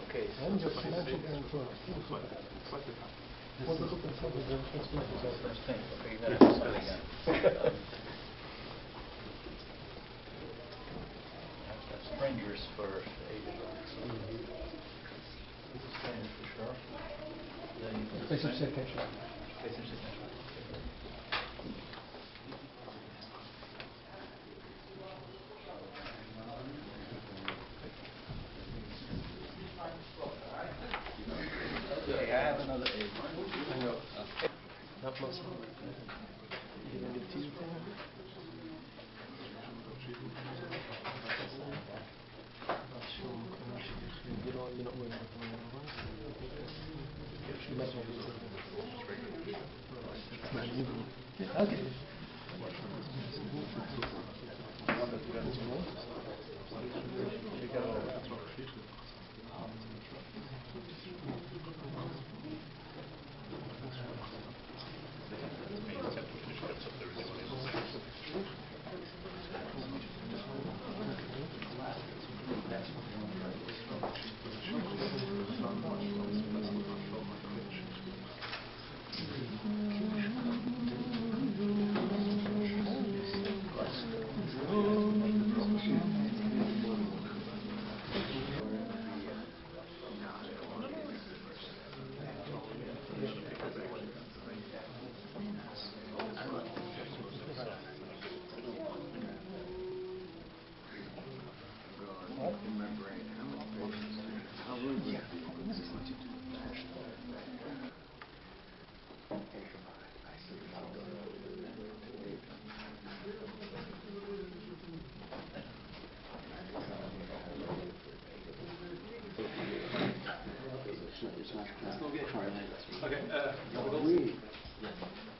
Okay, so first thing. Okay, you're going to start again. Strangers for Asia. Strangers for sure. Place of signature. Place of signature. Okay, I have another egg. Not muscle. You gonna get teeth? You're not worried about the okay.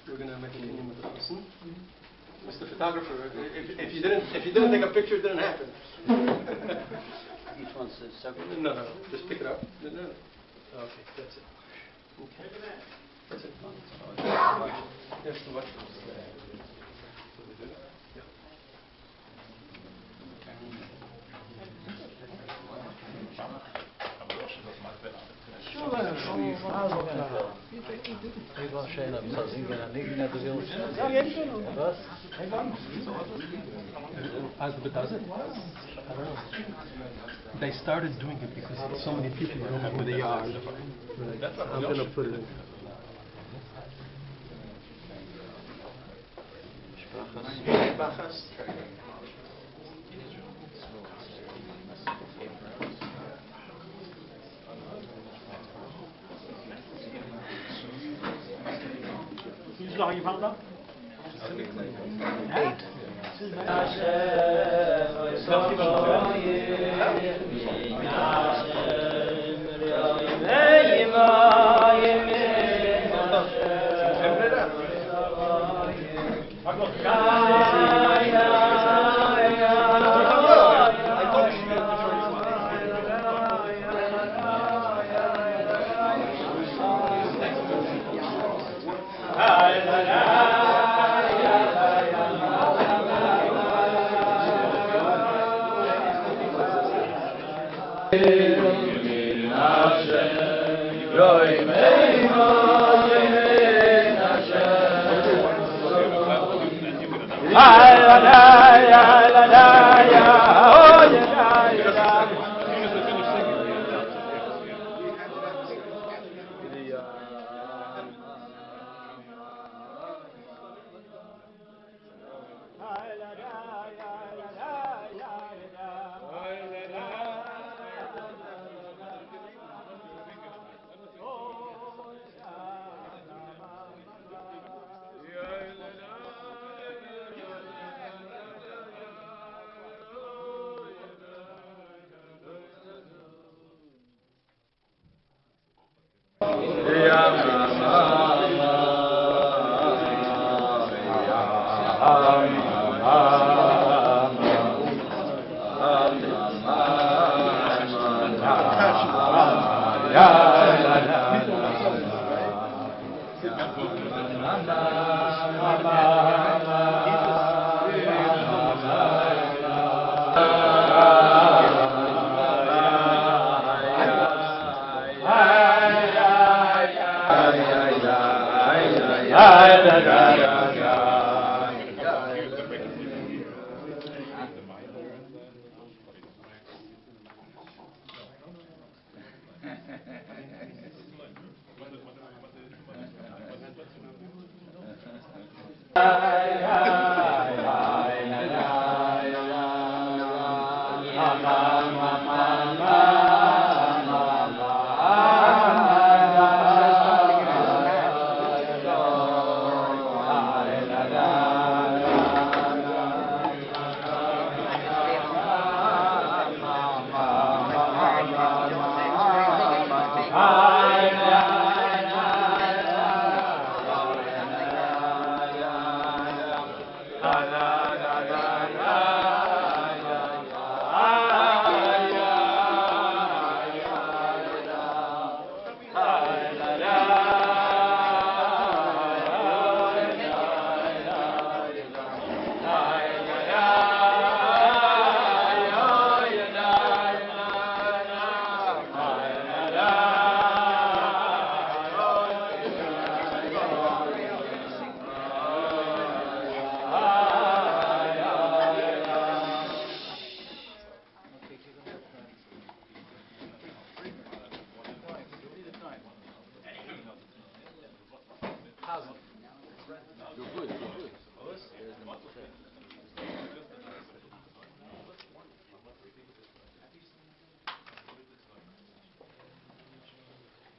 We're going to make a union with the person. Mr. Photographer, if you didn't take a picture, it didn't happen. Each one's separate? No, just pick it up. No. Okay, that's it. Okay. That's it. Yes, the watch. But does it? I don't know. They started doing it because so many people don't know who they are. I'm going to put it in. Who's long you found up? 8.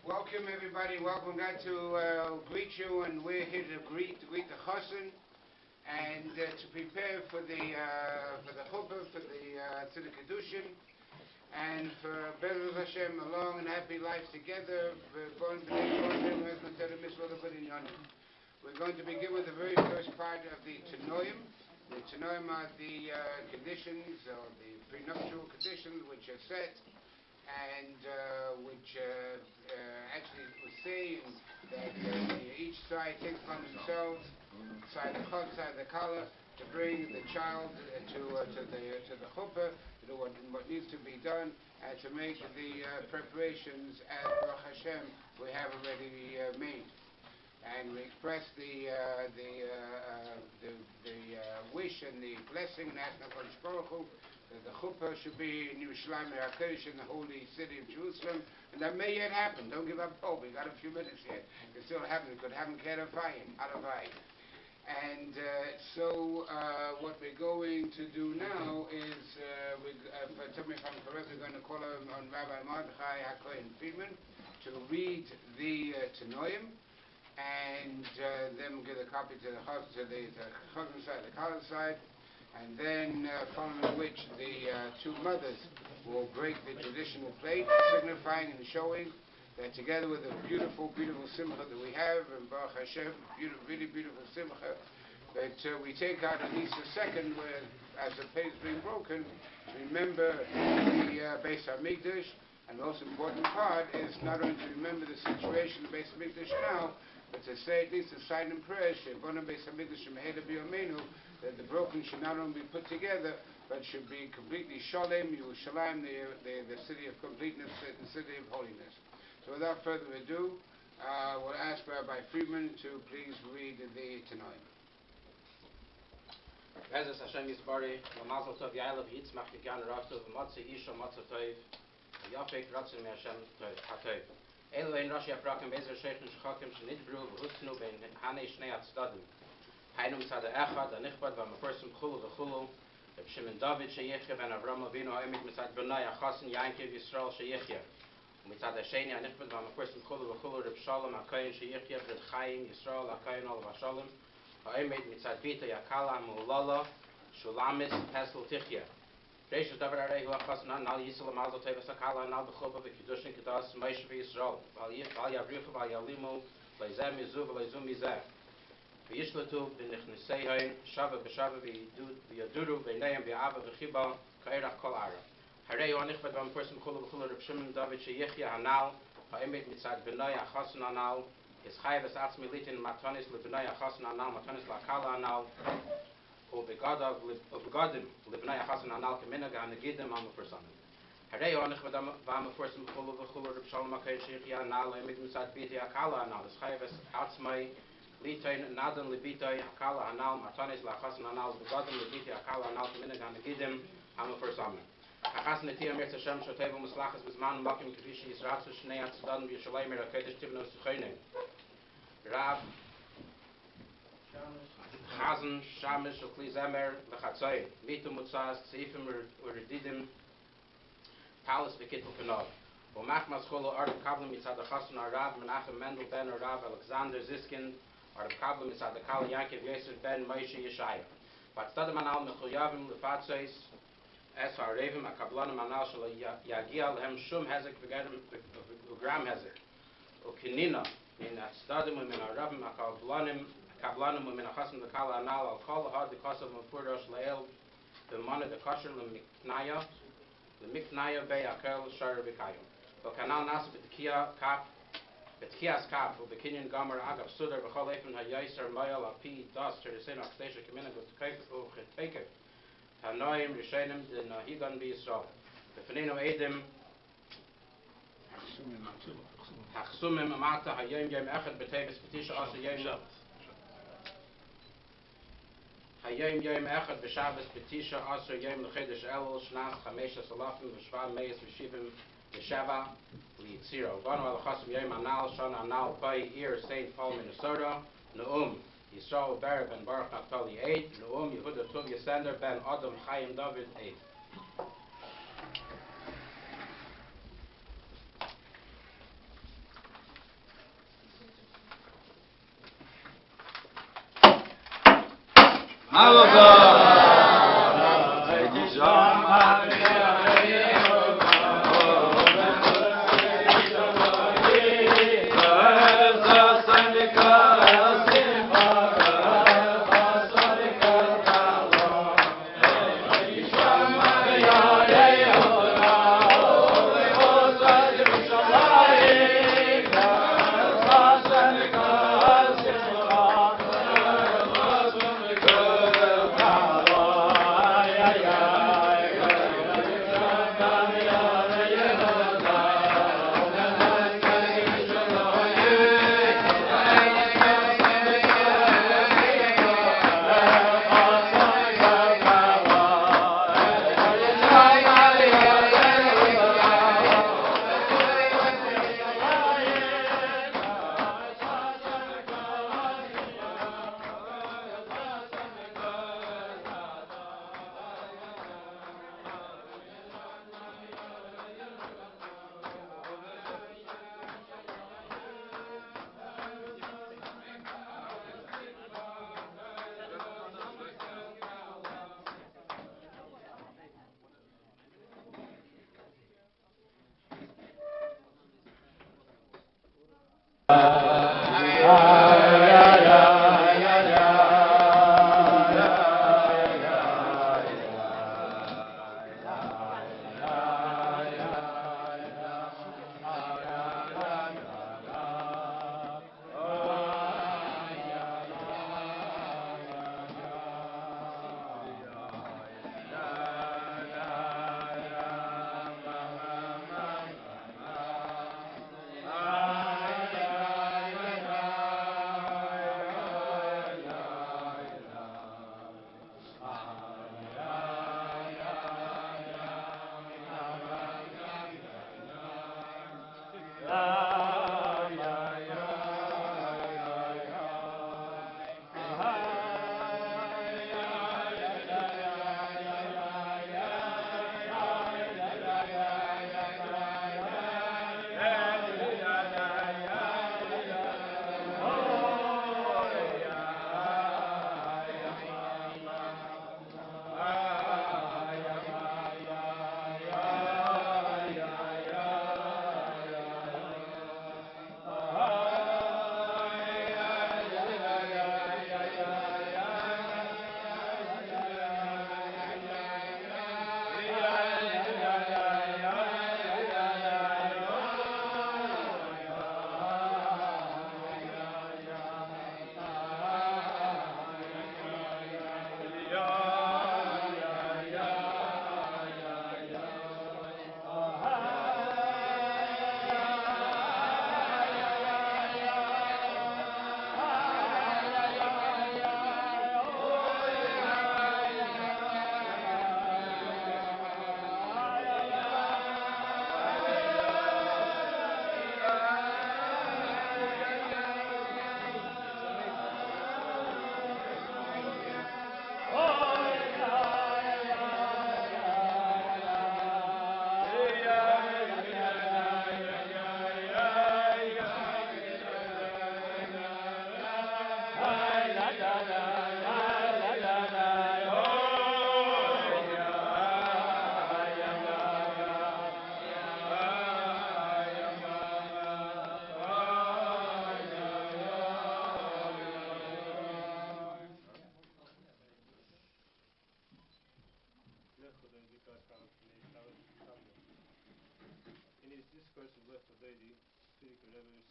Welcome everybody, welcome. Glad to greet you, and we're here to greet the Chassan and to prepare for the chuppah, for the Tziduk Kedushin, and for Bezrat Hashem, a long and happy life together. We're going to begin with the very first part of the Tanoim. The Tanoim are the conditions, or the prenuptial conditions, which are set, and which actually was saying that each side takes upon themselves, side the chod, side the kala, to bring the child to the chuppah, to do what needs to be done, and to make the preparations as Baruch Hashem we have already made. And we express the wish and the blessing and ask HaKadosh Baruch Hu that the chuppah should be in Yerushalayim, in the holy city of Jerusalem, and that may yet happen. Don't give up hope. We got a few minutes yet. It still happens. It could happen. And so what we're going to do now is, tell me if I'm correct, we're going to call on Rabbi Mordechai HaKohen Friedman to read the Tanoim, and then we'll give a copy to the Chazan side, the Kala side, and then following which the two mothers will break the traditional plate, signifying and showing that together with the beautiful, beautiful simcha that we have, and Baruch Hashem, really beautiful simcha, that we take out at least a second where, as the plate is being broken, remember the Beis HaMikdash, and the most important part is not only to remember the situation of the Beis HaMikdash now, but to say at least a silent prayer, that the broken should not only be put together, but should be completely shalem, Yerushalayim, the city of completeness, the city of holiness. So without further ado, we'll ask Rabbi Friedman to please read the Tanoim. Bezras Hashem Yisbari, Mazel Tov Yaelav Yitzmach Yigan Raftov, Matzah Isha Matzah Tov, Yafek Ratzim Hashem Hatov. Elu ein Rashi Aprakim Bezer Sheikhim Shechakim Shenidbru V'Hustnu Ben Hanei Shnei Atzadim. Hainu Mitzad Echad, Anichbad V'Maforsim Chulu V'Chulu, Reb Shimon David Sheyichya Ben Avram Avinu Ha'emit Mitzad B'nai Achasin Yankiv Yisrael Sheyichya. Mitzad Hasheni Anichbad V'Maforsim Chulu V'Chulu, Reb Shalom HaKohen Sheyichya Ben Chaim Yisrael HaKohen Olav HaShalom, Ha'emit Mitzad Bita Yakala Mu'lala, Shulamis Pesel Tichya. Reisha Davar Arehu HaChasin Nal Yisrael Mazel Tov Sakala Nal B'Chuba V'Kiddushin Kedas Moshe V'Yisrael Val Yavrichu Val Yalimu Leizem Yizu V'Leizum Yizeh V'Yishlatu B'Nichniseihain Shava B'Shava V'Yaduru V'Neim V'Ava V'Chiba Ka'erach Kol Ara Harehu Anichbad V'Ampersim Chulu V'Chulu Reb Shimon David Sheyichya Hanal Ha'emet Mitzad B'Nai HaChasin Hanal Yischai V'Satzmi Litin Matanis L'B'Nai HaChasin Hanal Matanis L'Akala Hanal U'Begadim L'B'nai HaChasin Hanal K'Minag HaNegidim HaMeforsanim Harehu Anichbad V'Ampersim Chulu V'Chulu Reb Shalom HaKohen Sheyichya Hanal Ha'emet Mitzad B'Iti HaKala Hanal Yischai V'Satzmi Litoin Nadan Libitoi Akala Anal Matanis Lachasan Anal Begadim Libiti Akala Anal Minagan Gidim Hammer for Summer. Achasan Tia Mirta Shem Shoteva Muslachas Bisman Makim Kavishi Isratu Shnea Sudan Yishalai Mirakedesh Tivno Sukhone. Rab Chazen Shamish Ukli Zemer Lechatzoi Mitu Mutzas Seifim Urididim Paulus Bekitul Kanov. Machmas Cholo Arab Kablim Mitzad Chasan Arab Menachem Mendel Ben Arab Alexander Ziskin Arab Kablim Mitzad Kal Yaakov Yosef Ben Moshe Yeshaya. But Stadam Anal Mechuyavim Lefatzeis Es Harevim Akablanim Anal Shal Yagia Lehem Shum Hezek Begadim Ugram Hezek Ukinina Min Stadim Min Arabim Akablanim Min Achasim Lekala Anal Al Kol Had the Kosav Mufurash Leel B'Mana the Kosher Lemiknaya Be Akel Shar B'Kayim. Kanal Nas Betkia Kaf Betkias Kaf Bekinyan Gomer Agav Sudar Bechol Efen Hayaser Mayal Api Das Teresen Oxtation Community with Kaif Cheteke Tanoim Rishenim the Nahigan Be Yisrael. The Fenino Edim Hachsumim Amata Hayim Yem Echad Betevis Betisha Asa Yem Hayim Yem Echad Beshabbos Betisha Asa Yem Lechedesh Elul Shnas Chamesha Salafim V'Shvan Meis V'Shivim Shava, Litziro, Gano al Chasim Yom Anal, Shana Anal, Pai, Ir, St. Paul, Minnesota, Noum, Yisrael Ber ben Baruch Naftali 8, Noum, Yehuda Tov Yesender ben Adam Chaim David 8.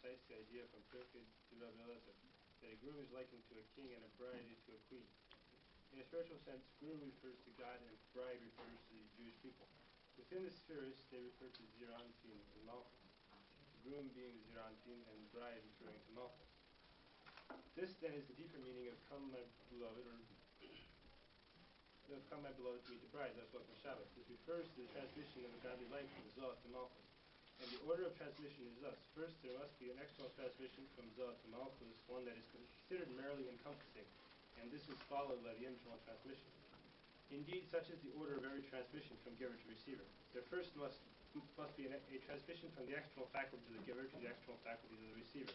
cites the idea from Pirkei to Rabbi Elazar that a groom is likened to a king and a bride to a queen. In a spiritual sense, groom refers to God and bride refers to the Jewish people. Within the spheres, they refer to Zirantin and Malchus, the groom being the Zirantin and the bride referring to Malchus. This then is the deeper meaning of come my beloved, or come my beloved to meet the bride, that's what the Shabbat. This refers to the transmission of a godly life from Zah to Malchus. And the order of transmission is thus. First, there must be an external transmission from Zah to Malchus, one that is considered merely encompassing, and this is followed by the internal transmission. Indeed, such is the order of every transmission from giver to receiver. There first must be a transmission from the external faculty of the giver to the external faculties of the receiver.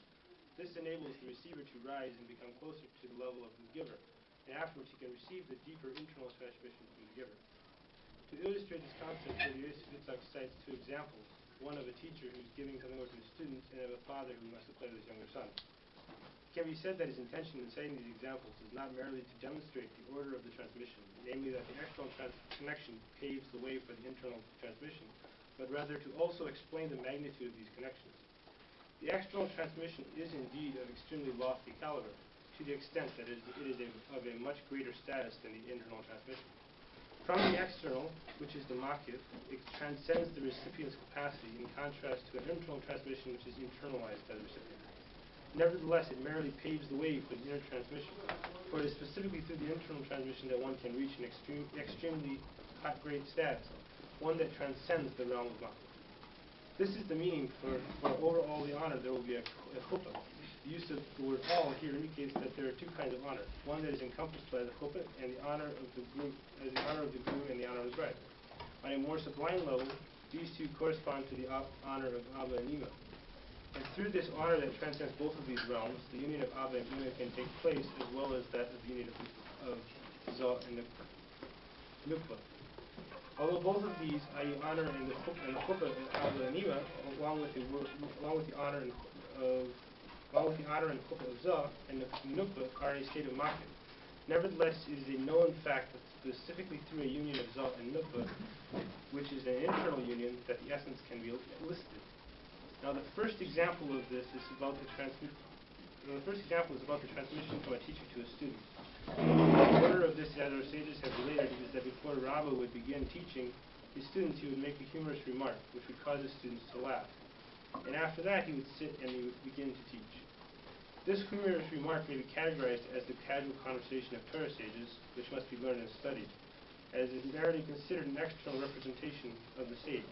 This enables the receiver to rise and become closer to the level of the giver, and afterwards he can receive the deeper internal transmission from the giver. To illustrate this concept, the Yitzhak cites two examples, one of a teacher who's giving something over to his students, and of a father who wants to play with his younger son. It can be said that his intention in citing these examples is not merely to demonstrate the order of the transmission, namely that the external connection paves the way for the internal transmission, but rather to also explain the magnitude of these connections. The external transmission is indeed of extremely lofty caliber, to the extent that it is of a much greater status than the internal transmission. From the external, which is the makif, it transcends the recipient's capacity in contrast to an internal transmission which is internalized by the recipient. Nevertheless, it merely paves the way for the inner transmission, for it is specifically through the internal transmission that one can reach an extremely great status, one that transcends the realm of makif. This is the meaning for over all the honor there will be a chuppah. The use of the word all here indicates that there are two kinds of honor. One that is encompassed by the chuppah and the honor of the groom, as the honor of the groom and the honor of the bride. On a more sublime level, these two correspond to the honor of Abba and Ima. And through this honor that transcends both of these realms, the union of Abba and Ima can take place, as well as that of the union of Zah and Nukba. Although both of these, i.e. honor and the chuppah of Abba and Ima, along with the honor and chuppah of Zah and the Nukba, are in a state of makif. Nevertheless, it is a known fact that specifically through a union of Zah and Nukba, which is an internal union, that the essence can be elicited. Now, the first example of this is about the transmission from a teacher to a student. The order of this, as our sages have related, is that before Rabbah would begin teaching his students, he would make a humorous remark, which would cause his students to laugh. And after that, he would sit and he would begin to teach. This humorous remark may be categorized as the casual conversation of Torah sages, which must be learned and studied, as it is narrowly considered an external representation of the sage.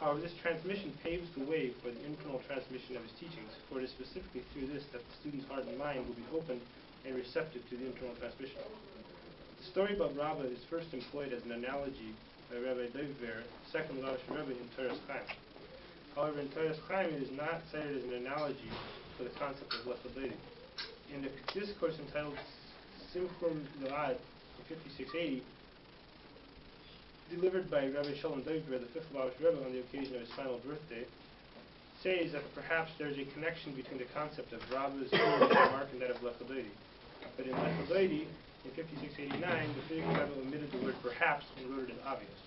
However, this transmission paves the way for the internal transmission of his teachings, for it is specifically through this that the student's heart and mind will be open and receptive to the internal transmission. The story about Rabbah is first employed as an analogy by Rabbi Dover, second Rosh Rebbe in Toras Chaim. However, in Toras Chaim it is not cited as an analogy for the concept of Lechaldeidi. In the discourse entitled Simchum Noad, 5680, delivered by Rabbi Shalom Dover, the fifth Rosh Rebbe, on the occasion of his final birthday, says that perhaps there is a connection between the concept of Rabbah's remark and that of Lechaldeidi. But in Lechaldeidi, in 5689, the Frierdiker Rebbe omitted the word perhaps and wrote it as obvious.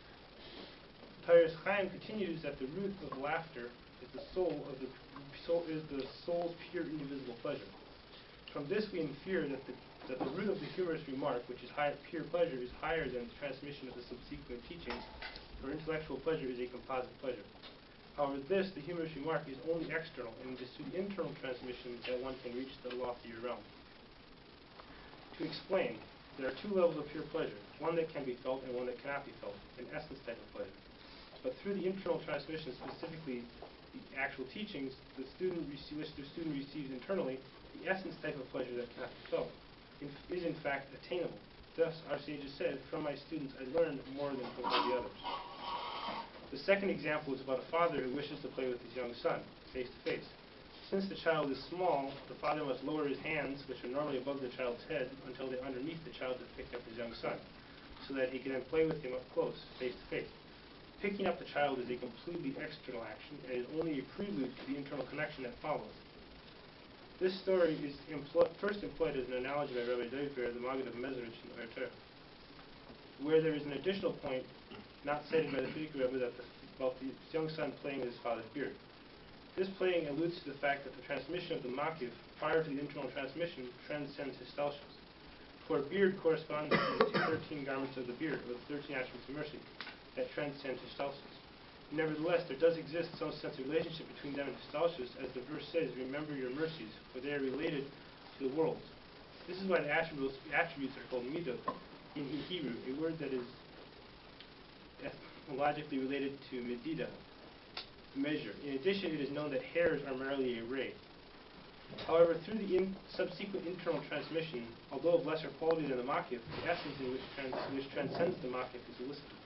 Toras Chaim continues that the root of laughter is the soul's pure indivisible pleasure. From this we infer that the root of the humorous remark, which is pure pleasure, is higher than the transmission of the subsequent teachings, for intellectual pleasure is a composite pleasure. However, the humorous remark, is only external, and it is through internal transmission that one can reach the loftier realm. To explain, there are two levels of pure pleasure, one that can be felt and one that cannot be felt, an essence type of pleasure. But through the internal transmission, specifically the actual teachings, which the student receives internally, the essence type of pleasure that cannot be felt is in fact attainable. Thus, our sages said, "From my students I learned more than from all the others." The second example is about a father who wishes to play with his young son, face to face. Since the child is small, the father must lower his hands, which are normally above the child's head, until they're underneath the child to pick up his young son, so that he can then play with him up close, face to face. Picking up the child is a completely external action, and is only a prelude to the internal connection that follows. This story is first employed as an analogy by Rabbi Dover, the Maggid of Mezrich in Torah, where there is an additional point not cited by the Frierdiker Rebbe about the young son playing with his father's beard. This plating alludes to the fact that the transmission of the makif prior to the internal transmission transcends histalshus. For a beard corresponds to the 13 garments of the beard, or the 13 attributes of mercy, that transcend histalshus. Nevertheless, there does exist some sense of relationship between them and histalshus, as the verse says, "Remember your mercies, for they are related to the worlds." This is why the attributes are called midot in Hebrew, a word that is etymologically related to medida, measure. In addition, it is known that hairs are merely a ray. However, through the subsequent internal transmission, although of lesser quality than the makif, the essence in which transcends the makif is elicited.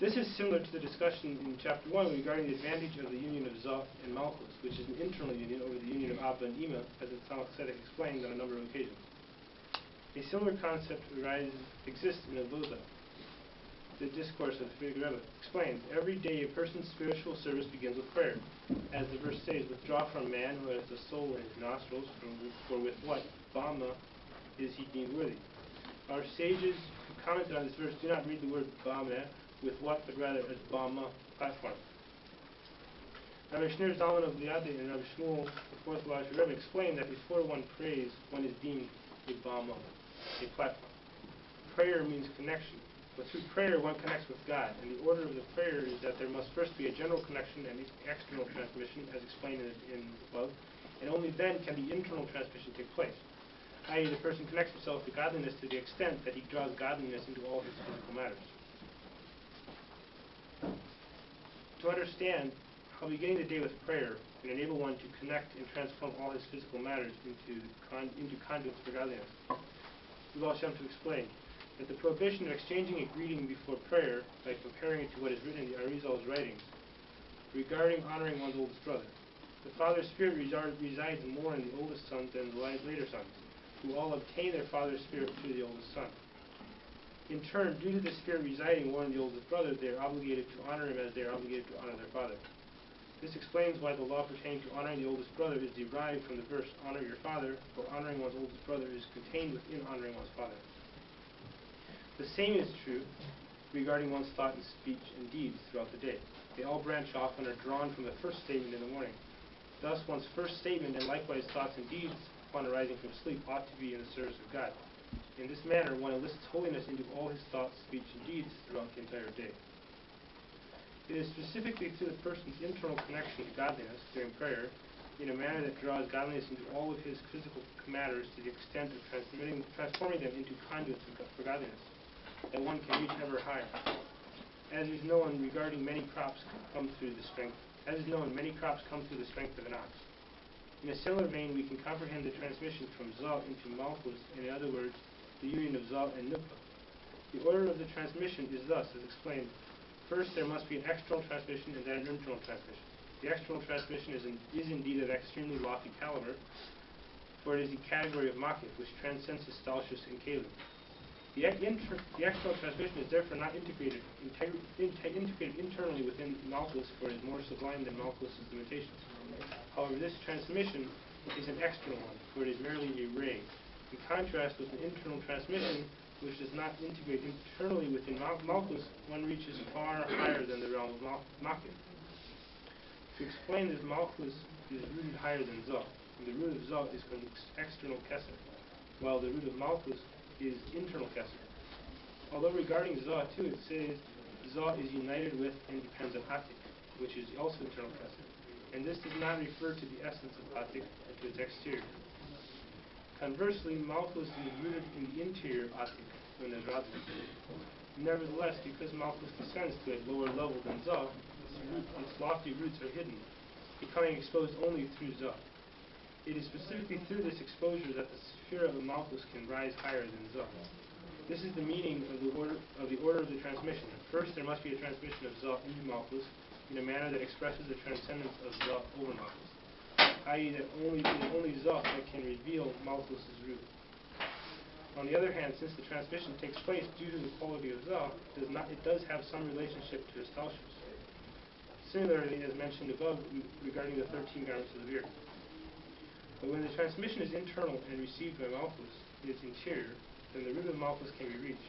This is similar to the discussion in chapter 1 regarding the advantage of the union of Zah and Malchus, which is an internal union over the union of Abba and Ima, as the Tzemach Tzedek explained on a number of occasions. A similar concept exists in Avodah. The discourse of the Rebbe explains, every day a person's spiritual service begins with prayer. As the verse says, withdraw from man who has the soul in his nostrils, for with what Bama is he deemed worthy. Our sages who commented on this verse do not read the word Bama with what, but rather as Bama, platform. Rabbi Shneur Zalman of Liade and Rabbi Shmuel, the fourth large Rebbe, explained that before one prays, one is deemed a Bama, a platform. Prayer means connection. But through prayer, one connects with God, and the order of the prayer is that there must first be a general connection and external transmission, as explained in above, and only then can the internal transmission take place, i.e. the person connects himself to godliness to the extent that he draws godliness into all his physical matters. To understand how beginning the day with prayer can enable one to connect and transform all his physical matters into conduits for godliness, we will attempt to explain that the prohibition of exchanging a greeting before prayer by comparing it to what is written in the Arizal's writings regarding honoring one's oldest brother. The Father's Spirit resides more in the oldest sons than the later sons, who all obtain their Father's Spirit through the oldest son. In turn, due to the Spirit residing more in the oldest brother, they are obligated to honor him as they are obligated to honor their father. This explains why the law pertaining to honoring the oldest brother is derived from the verse, honor your father, for honoring one's oldest brother is contained within honoring one's father. The same is true regarding one's thought and speech and deeds throughout the day. They all branch off and are drawn from the first statement in the morning. Thus, one's first statement and likewise thoughts and deeds upon arising from sleep ought to be in the service of God. In this manner, one elicits holiness into all his thoughts, speech, and deeds throughout the entire day. It is specifically through the person's internal connection to godliness during prayer, in a manner that draws godliness into all of his physical matters to the extent of transforming them into conduits for godliness, that one can reach ever higher. As is known, many crops come through the strength of an ox. In a similar vein, we can comprehend the transmission from Zah into Malchus, and in other words, the union of Zah and Nukva. The order of the transmission is thus, as explained. First, there must be an external transmission and then an internal transmission. The external transmission is indeed of extremely lofty caliber, for it is the category of makif, which transcends histalshus and kalim. The external transmission is therefore not integrated internally within Malchus, for it is more sublime than Malchus's limitations. However, this transmission is an external one, for it is merely a ray. In contrast with an internal transmission, which does not integrate internally within Malchus, one reaches far higher than the realm of makif. To explain this, Malchus is rooted higher than Zah, and the root of Zah is from external keser, while the root of Malchus is internal keser. Although regarding Zah too, it says Zah is united with and depends on Atik, which is also internal keser, and this does not refer to the essence of Atik, but to its exterior. Conversely, Malchus is rooted in the interior of Atik, known as Radzik. Nevertheless, because Malchus descends to a lower level than Zah, its lofty roots are hidden, becoming exposed only through Zah. It is specifically through this exposure that the sphere of Malchus can rise higher than Zah. This is the meaning of the order of the transmission. First, there must be a transmission of Zah into Malchus in a manner that expresses the transcendence of Zah over Malchus, i.e. that only Zah that can reveal Malchus's root. On the other hand, since the transmission takes place due to the quality of Zah, it does have some relationship to histalshus. Similarly, as mentioned above regarding the 13 garments of the beard. But when the transmission is internal and received by Malchus in its interior, then the root of Malchus can be reached.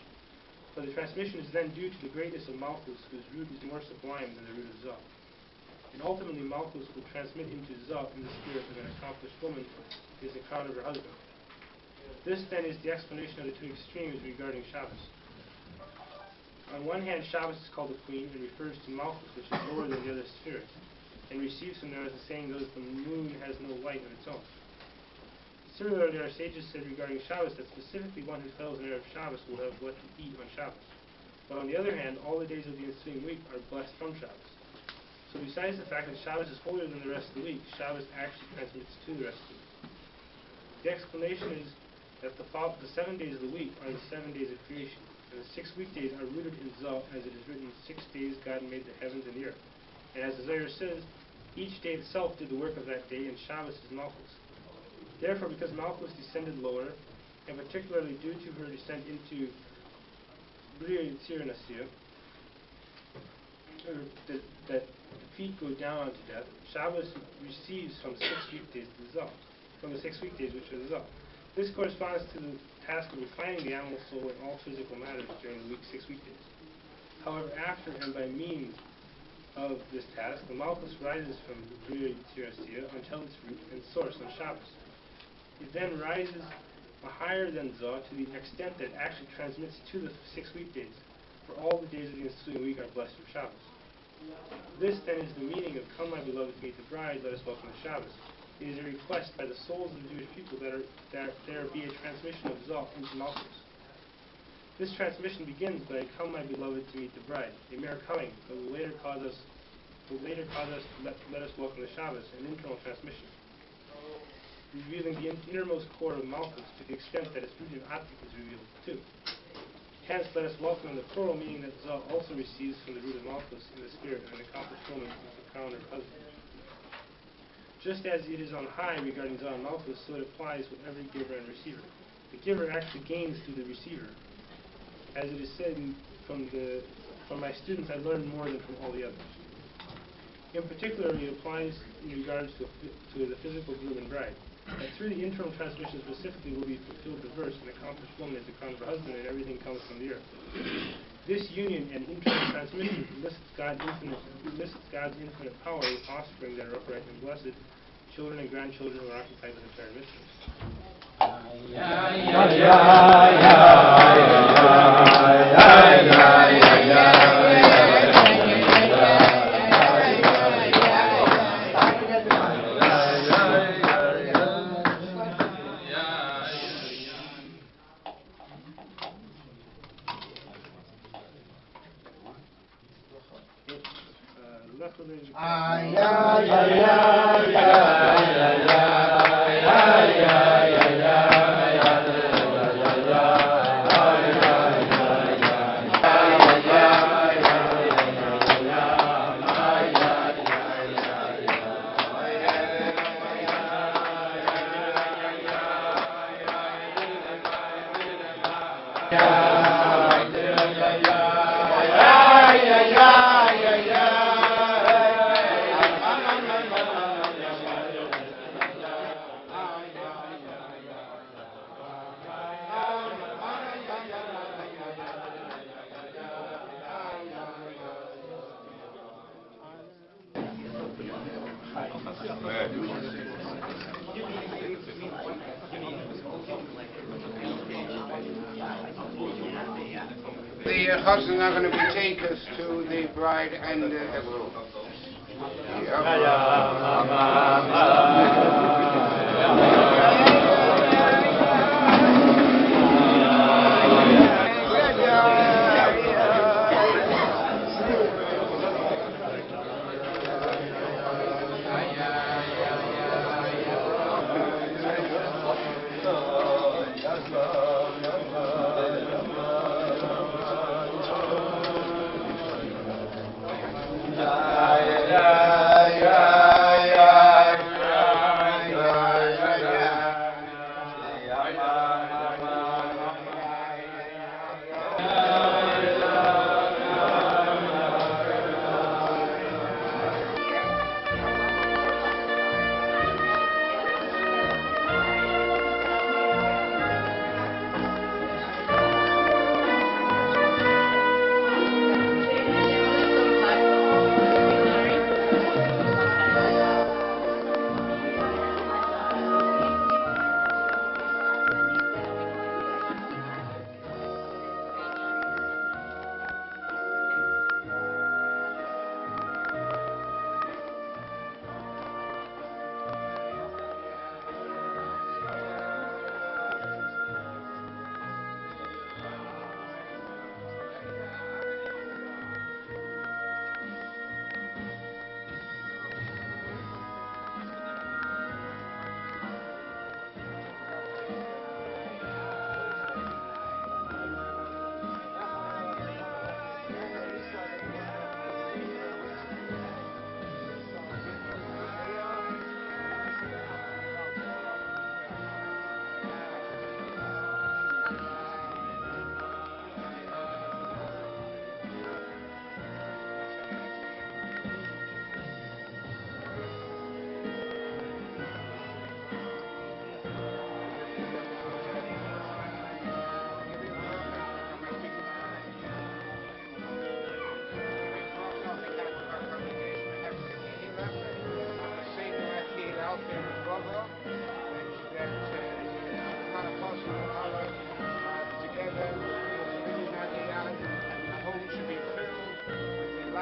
For the transmission is then due to the greatness of Malchus, whose root is more sublime than the root of Zah. And ultimately, Malchus will transmit into Zot in the spirit of an accomplished woman who is the crown of her husband. This then is the explanation of the two extremes regarding Shabbos. On one hand, Shabbos is called the queen and refers to Malchus, which is lower than the other spirits, and receives from them as the saying goes, the moon has no light of its own. Similarly, our sages said regarding Shabbos that specifically one who fails an Erev Shabbos will have what to eat on Shabbos. But on the other hand, all the days of the ensuing week are blessed from Shabbos. So besides the fact that Shabbos is holier than the rest of the week, Shabbos actually transmits to the rest of the week. The explanation is that the 7 days of the week are the 7 days of creation, and the 6 weekdays are rooted in Zot, as it is written, 6 days God made the heavens and the earth. And as the Zohar says, each day itself did the work of that day, and Shabbos is Malchus. Therefore, because Malchus descended lower, and particularly due to her descent into Bria Yitzir and Asir, that the feet go down onto death, Shabbos receives from 6 weekdays to Zot, from the 6 weekdays which are Zot. This corresponds to the task of refining the animal soul and all physical matters during the 6 weekdays. However, after and by means of this task, the Malchus rises from Bria Yitzir Asir until its root and source on Shabbos. It then rises higher than Zot to the extent that it actually transmits to the 6 weekdays, for all the days of the ensuing week are blessed from Shabbos. This then is the meaning of Come my beloved to meet the bride, let us welcome the Shabbos. It is a request by the souls of the Jewish people that there be a transmission of Zot into Malchus. This transmission begins by Come my beloved to meet the bride, a mere coming, but will later cause us to let us welcome the Shabbos, an internal transmission, revealing the innermost core of Malchus to the extent that its root in Atik is revealed too. Hence, let us welcome in the plural, meaning that Zot also receives from the root of Malchus in the spirit of an accomplished woman with the crown of her husband. Just as it is on high regarding Zot and Malchus, so it applies with every giver and receiver. The giver actually gains through the receiver. As it is said from my students, I learned more than from all the others. In particular, it applies in regards to the physical groom and bride. And through the internal transmission specifically will be fulfilled the verse, an accomplished woman is the crown of her husband, and everything comes from the earth. This union and internal transmission elicits God's infinite power with offspring that are upright and blessed, children and grandchildren who are occupied with the Torah mitzvahs. The chassan are going to take us to the bride and the groom.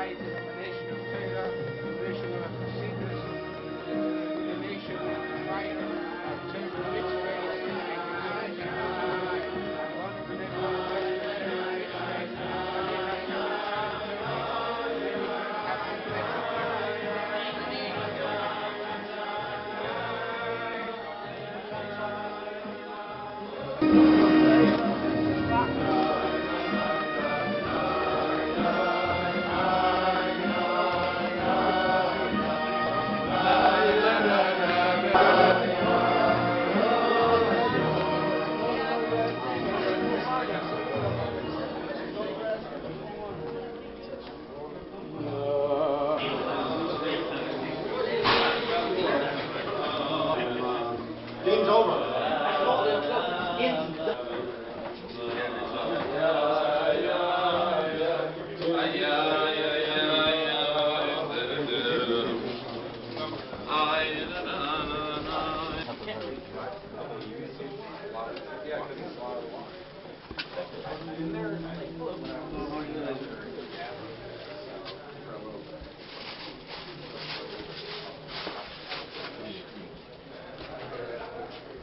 by denomination of Torah, denomination of Hasidus, denomination of the fire of Torah mitzvahs, acknowledging one Game's over.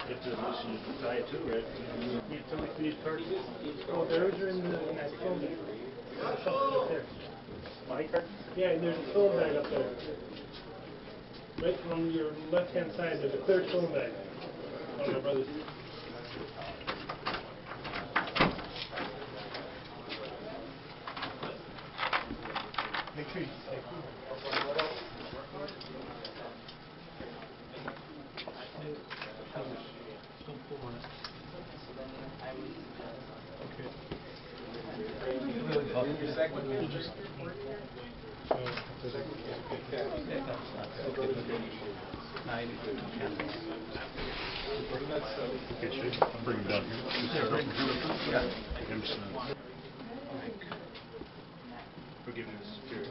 Get to the mission you tie it to, right? Yeah, tell me if you need cards. Oh, those are in that phone bag. Up there. My card? Yeah, and there's a phone bag up there. Right on your left-hand side, there's a third phone bag. Oh, my brother's. Make sure you stay cool. I'll bring him down here. Forgiveness, spirit.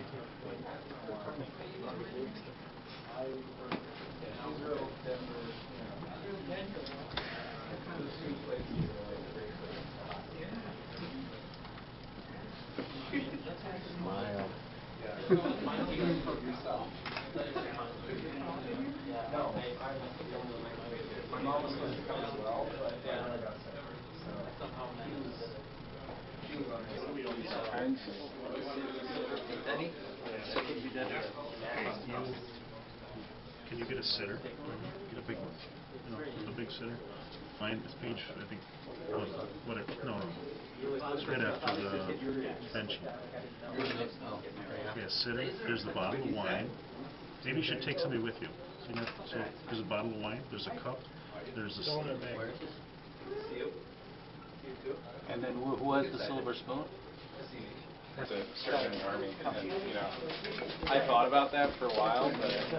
Smile. My mom was supposed to come as well, but I never got sick. So she was on Can you get a sitter? Get a big one. You know, a big sitter. Find this page, I think, whatever. No. Right after the bench. Yeah, sitter. There's the bottle of wine. Maybe you should take somebody with you. So there's a bottle of wine, there's a cup, there's a... And then who has the silver spoon? to serve in the army, and you know, I thought about that for a while, but it's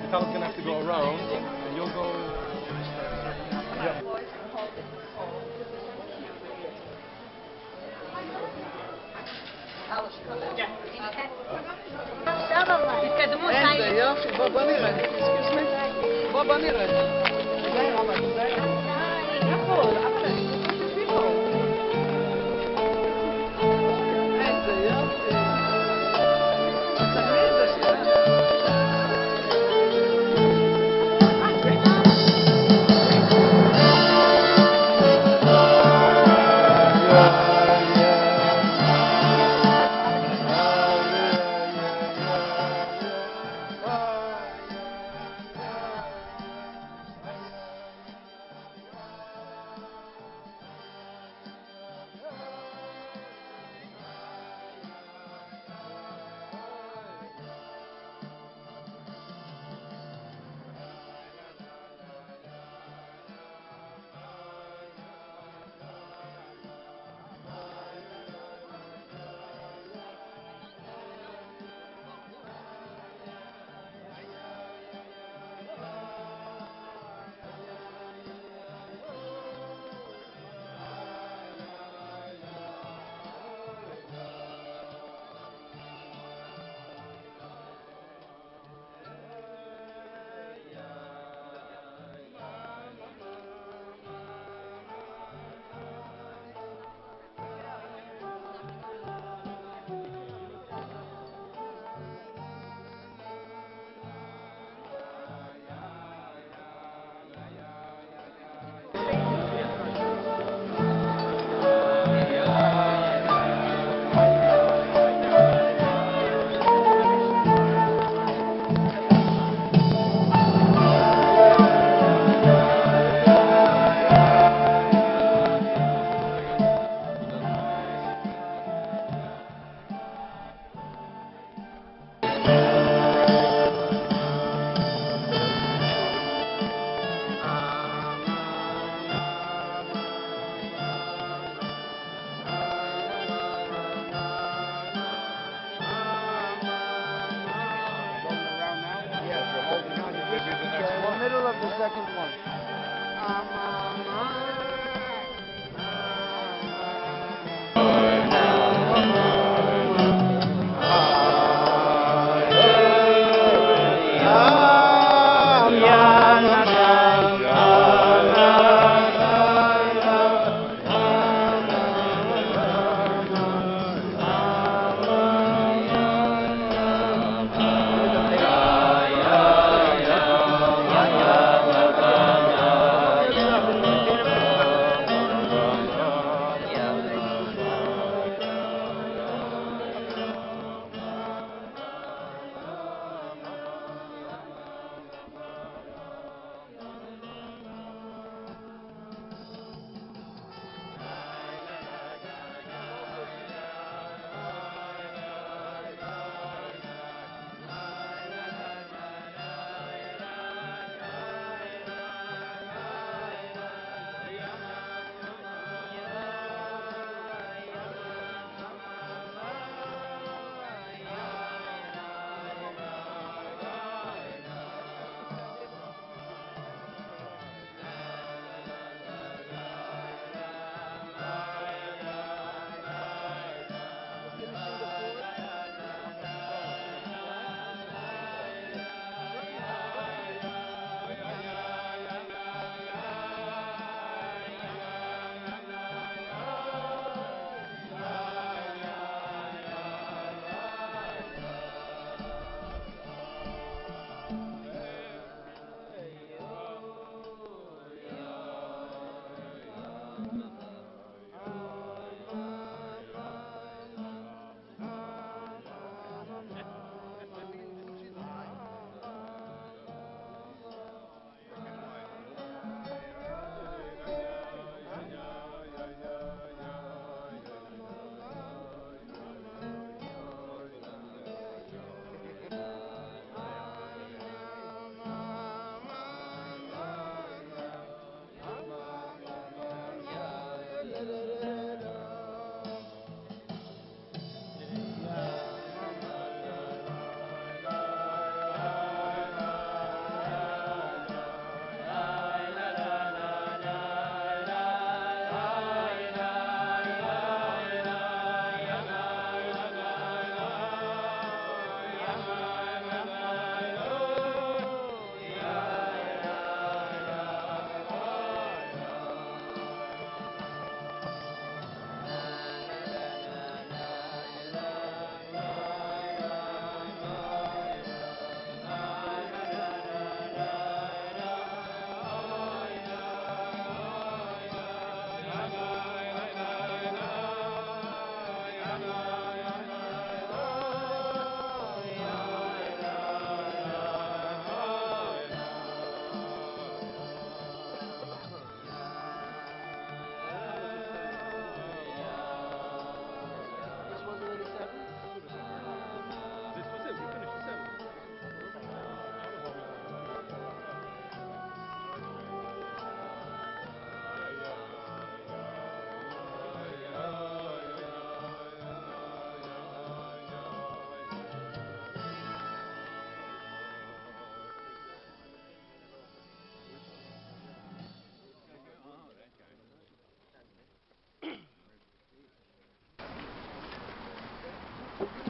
The fellow's gonna have to go around, and you'll go. Yeah. איזה יופי, בוא נרד. בוא נרד. איזה יופי. תמיד בשבילה. second one.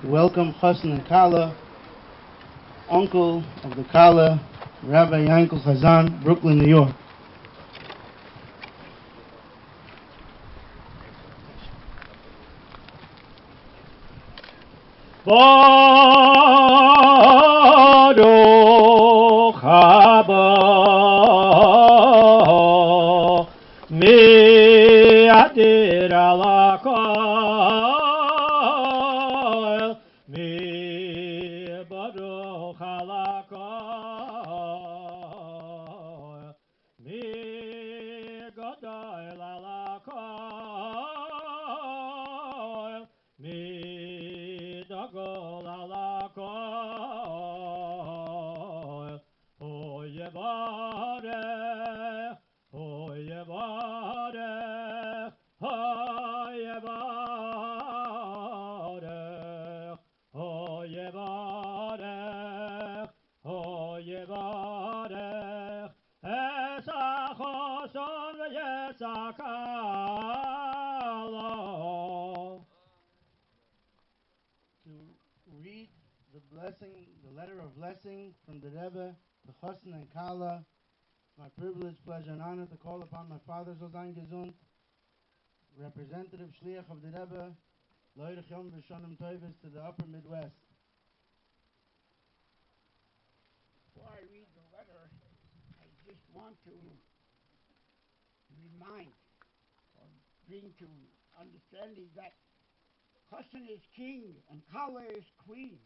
Welcome Chassan and Kala, uncle of the Kala, Rabbi Yaakov Chazan, Brooklyn, New York. Baruch haba mi'adir alakol mi baruch alakol mi gadol alakol mi dagol alakol oye barech oye barech oye barech the letter of blessing from the Rebbe to Chosn and Kala. It's my privilege, pleasure, and honor to call upon my father, Zozan Gesund, representative Shliach of the Rebbe, Loirich Yom V'Shonim Toivus to the Upper Midwest. Before I read the letter, I just want to remind or bring to understanding that Chosn is king and Kala is queen,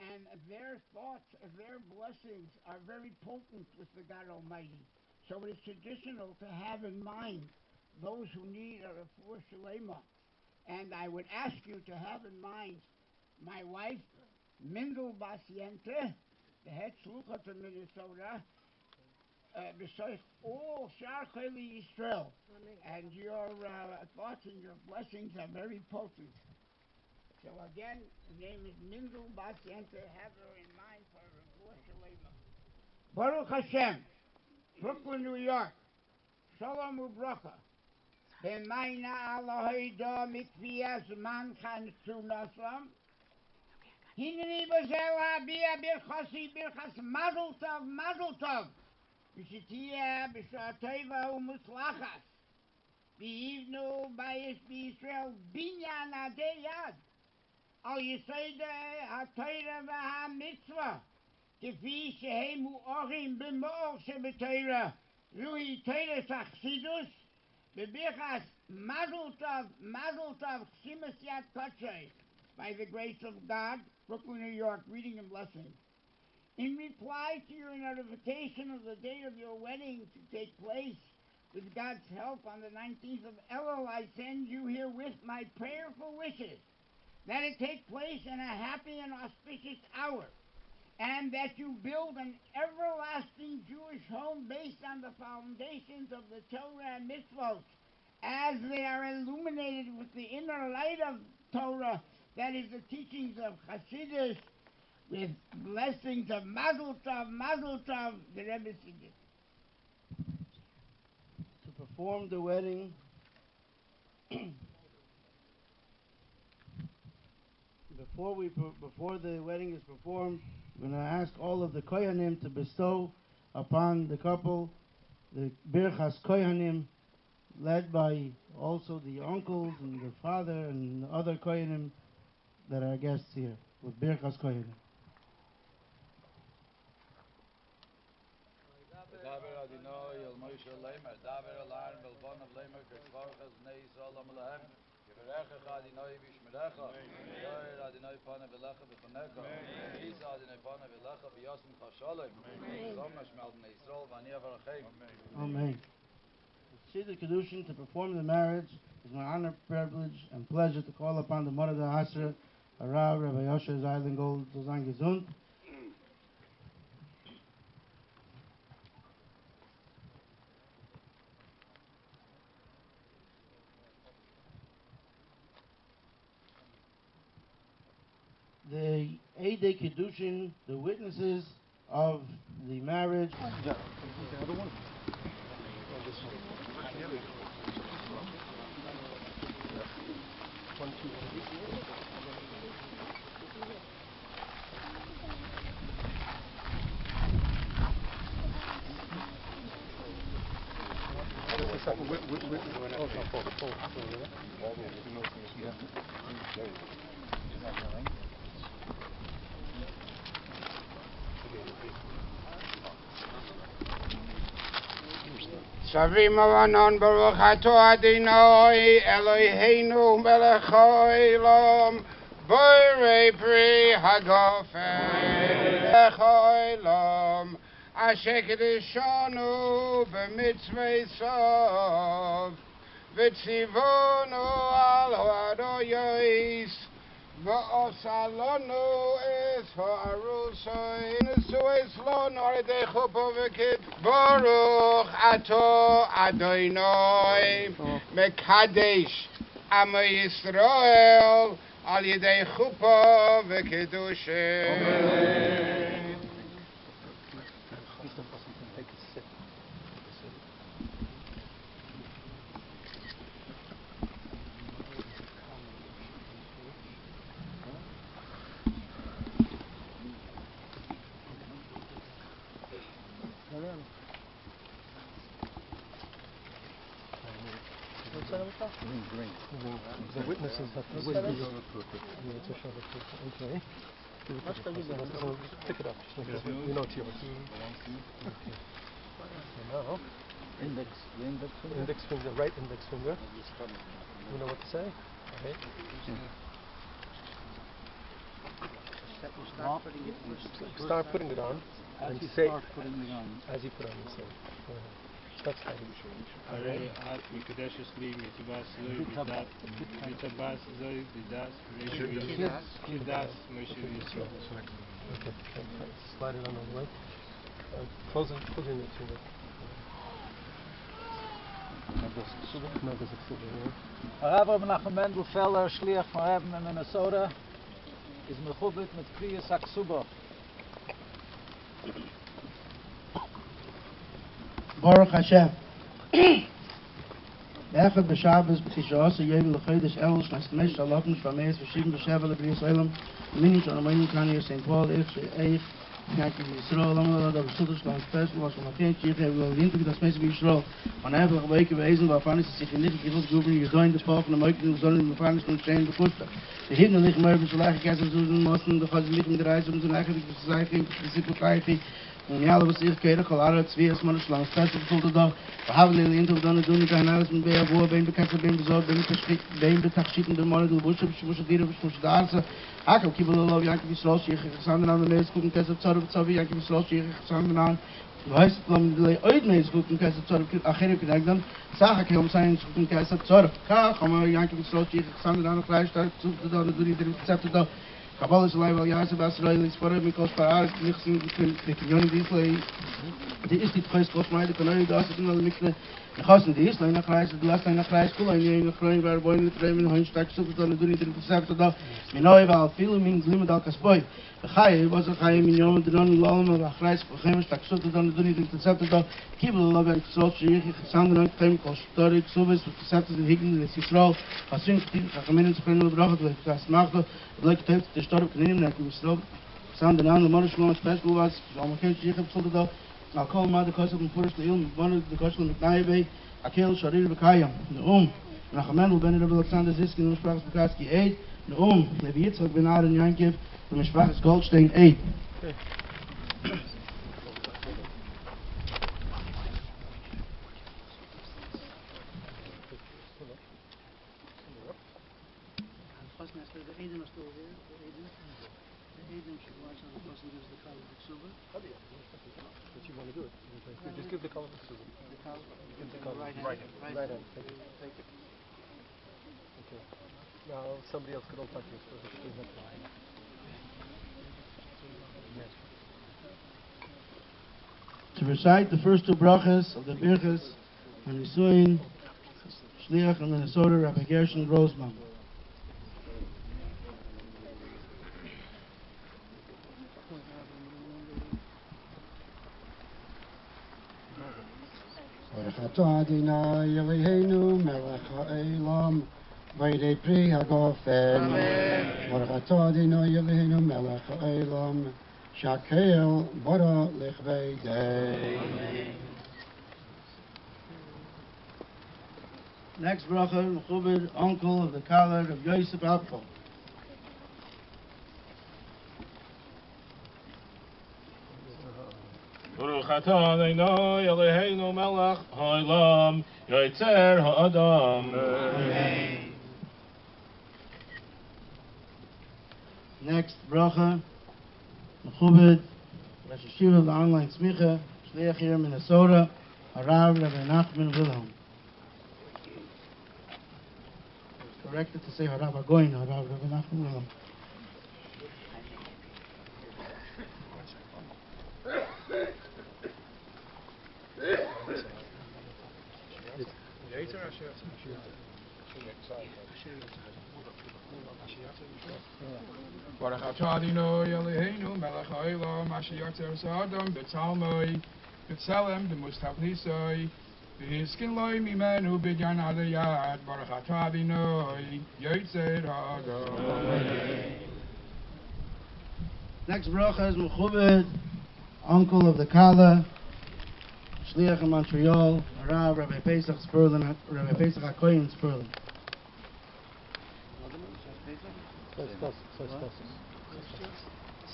and their thoughts and their blessings are very potent with the God Almighty. So it is traditional to have in mind those who need a refuah shalema. And I would ask you to have in mind my wife, Mindel Basiente, the head shluchat in Minnesota, besides all Shar Chayli Yisrael. And your thoughts and your blessings are very potent. So again, the name is Mindel Basiente. Have her in mind for refuah shalema. Baruch Hashem, Brooklyn, New York. Shalom ubracha. B'mayna Eloheida mikviyas man chan tsunasam. Hineni b'zel ha'bia birchas mazel tov. B'shitiyah b'shah teva u'mutzlachas. V'yivnu b'yish b'Yisrael binyan adei yad. Al yisayde ha'toira v'ha'mitzvah. K'fi shehem u'orim b'mo'or shebeteira. Ruhi teira sachsidus. B'birchas mazel tov, chsimas yad kachay. By the grace of God, Brooklyn, New York, reading and blessing. In reply to your notification of the date of your wedding to take place, with God's help on the 19th of Elul, I send you herewith my prayerful wishes that it take place in a happy and auspicious hour, and that you build an everlasting Jewish home based on the foundations of the Torah and Mitzvot, as they are illuminated with the inner light of Torah, that is the teachings of Hasidus, with blessings of Mazel Tov, the Rebbe Siddur. To perform the wedding, before the wedding is performed, we're going to ask all of the Kohanim to bestow upon the couple the Birchas Kohanim, led by also the uncles and the father and the other Kohanim that are guests here, with Birchas Kohanim. Amen. Siddur Kedushin, to perform the marriage, is my honor, privilege, and pleasure to call upon the Mother Asra, Harav Rabbi Yosher Zeilengold Zozan Gesund. The Eidei Kedushin, the witnesses of the marriage. Shavim avanon baruch atah Adonai Eloheinu melech haolam borei pri hagofen melech haolam asher kedeshanu b'mitzvei sov v'tzivonu al ha'adoyos v'osalonu es ha'arusoi nesu es lo noridei chuppah v'kid Baruch atah Adonai mekadesh Amo Yisrael al yedei chuppah v'kedushim. The witnesses have to say this. Yeah, it's a short okay. Pick it up, you know it's yours. Okay. So now, index finger, right index finger. You know what to say? Okay. Start putting it on and say as you put on the say. Start starting. Okay, slide it on all the way. Close it in the finger. Rabbi Menachem Mendel Feller, Shliach von Rebbe in Minnesota, is mechubit mit Kriyas HaKsuba. Baruch Hashem. Echad b'Shabbos b'Tisha'as Yovel l'Chodesh Elul Shnas Mesh Shalachim Shvameis V'Shivim B'Sheva L'B'Yis Olam Minish Anamayim Kanye St. Paul Eich Yaakov Yisrael Lamal Adav B'Shutosh Shlam Special Was Shalachin Chich Evil Lintuk Das Mesh B'Yisrael Van Evel Weke Bezen Waarvan is zich in dit geval gehoeven je doin de Paul van de Moeken en Zonnen de Varnis van Shane de Fuster. De Hidden ligt maar bij Shalach Kassen Zuzen Mossen de Gazen liggen de reis om zijn eigen Zeichen Disciple Kaifi. Und ja, was ich kehre, Kolara, Zwias, man ist lang fest, und da, wir haben den Intel, dann du nicht ein alles mit Bea, wo beim Bekannten, beim Besorg, beim Betachschicken, der Mann, der Butsche, muss dir, muss da sein. Ach, ich will love Yaakov Yisrael, ich gesanden an der Mees, gucken, Kessel, Zorb, Yaakov Yisrael, ich gesanden an, du weißt, dann die Leute Mees, gucken, Kessel, Zorb, Achere, gesagt dann, sag ich, sein, gucken, Kessel, Zorb, komm, Yaakov Yisrael, ich gesanden an der Fleischstag, zu, da, du nicht, der Rezepte da, Kabbalah Shalai Val Yaseh Basrael is for Mikos Paras Nichsin Kikyon Disley. Die ist die Preis Großmeide kann ich das in alle Mikle. Ich hasse die ist nach Kreis, die last nach Kreis, cool in Ukraine war wollen mit Tremen Heinstag so dann du nicht interessant da. Mir neu war viel min Limit al Kasboy. Gai was er gai miljoen dan Lalm nach Kreis Heinstag so dann du nicht interessant da. Kibel Love so ich gesanden an Tremen Kostorik so bis gesagt in Hicken ist Israel. Was sind die Gemeinde Sperlin gebracht wird. Das macht Like the start of name like we slow. Sound the name of the special was on the case of the I'll call my the custom first the one of the custom of Naibe, a kill Sharir Bakayam, the Nachamendel Benedict Alexander Ziskin, the Sprachs Bukowski 8, the Leviitz of Benard and Yankiv, the Mishpachas Goldstein 8. But you want to do it. Just give the color to Susan. Give the color. Right hand. Take it. Okay. Now somebody else could all touch this. To recite the first two brachas of the Birchas and Nisuin, Shliach in Minnesota, Rabbi Gershon Grossman. Baruch Adonai Eloheinu melech ha'olam v'yirei pri ha'gofen. Baruch Adonai Eloheinu melech ha'olam shakel bara lechveidei. Next bracha, Mechubed, uncle of the Kaler of Yosef Apfel. Baruch atah Adonai Eloheinu melech ha'olam yotzer ha'adam. Amen. Next bracha, Mechubed, Rosh Hashiva, the online smicha, Shliach here in Minnesota, Harav Rabbi Nachman Wilhelm. Corrected to say Harav Agoin, Harav Rabbi Nachman Wilhelm. Baruch atah Adonai Eloheinu melech ha'olam asher yotzer ha'adam b'tzalmoi b'tzelem d'mustav nisoi v'hiskin loi mimenu b'dyan ad hayad Baruch atah Adonai yotzer ha'adam. Next bracha is Mechubed, uncle of the Kala, Shliach in Montreal, Rav Rabbi Pesach Sperlin, Rabbi Pesach HaKoyen Sperlin.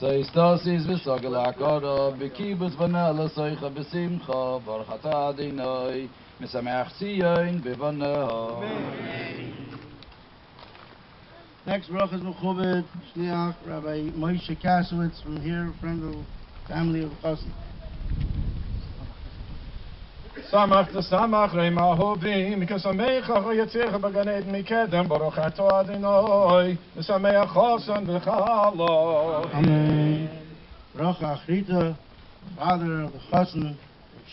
Soistosis v'sogel ha'kara b'kibutz v'nela soicha b'simcha baruch atah Adonai mesameach Tzion b'vaneha. Next bracha is Mechubed Shliach Rabbi Moshe Kasowitz from here, friend of family of Chassid. Samach v'samach reima hovim v'kasamecha v'yatzecha b'gan eden mikedem baruch atah Adonai v'sameach chosan v'chala. Amen. Bracha Achrita, father of the Chassan,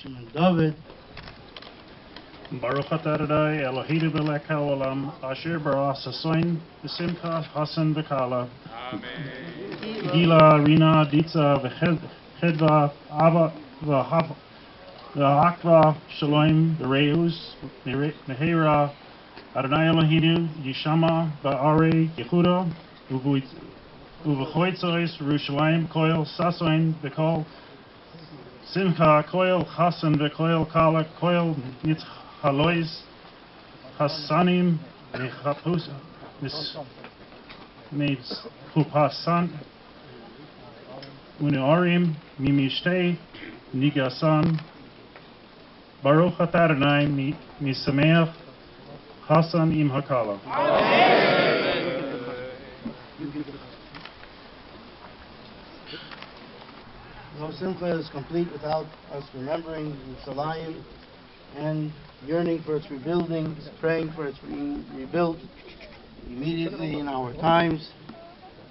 Shimon David. Baruch atah Adonai Eloheinu melech haolam asher bara sasoin v'simcha hasan v'kala. Amen. Gila Rina Ditza v'chedva Ava v'hakva Shalom v'reus Mehera Adonai Eloheinu Yishama ba'arei Yehuda uv'choitzois Yerushalayim koil sasoin v'kol simcha koil hasan v'koil kala koil nitzchalois hasanim v'chapus Chupasan Unuarim Mimishte Nigasan Baruch atah Adonai Misameach Hasan Im Hakala. No simcha is complete without us remembering Yerushalayim and yearning for its rebuilding, praying for its being rebuilt immediately in our times.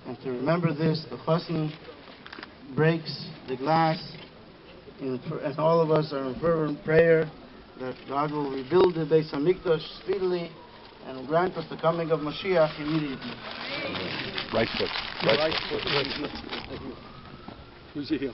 And to remember this, the Chassan breaks the glass, and all of us are in fervent prayer that God will rebuild the Beis HaMikdash speedily and will grant us the coming of Mashiach immediately. Right foot. Right foot. Who's your heel?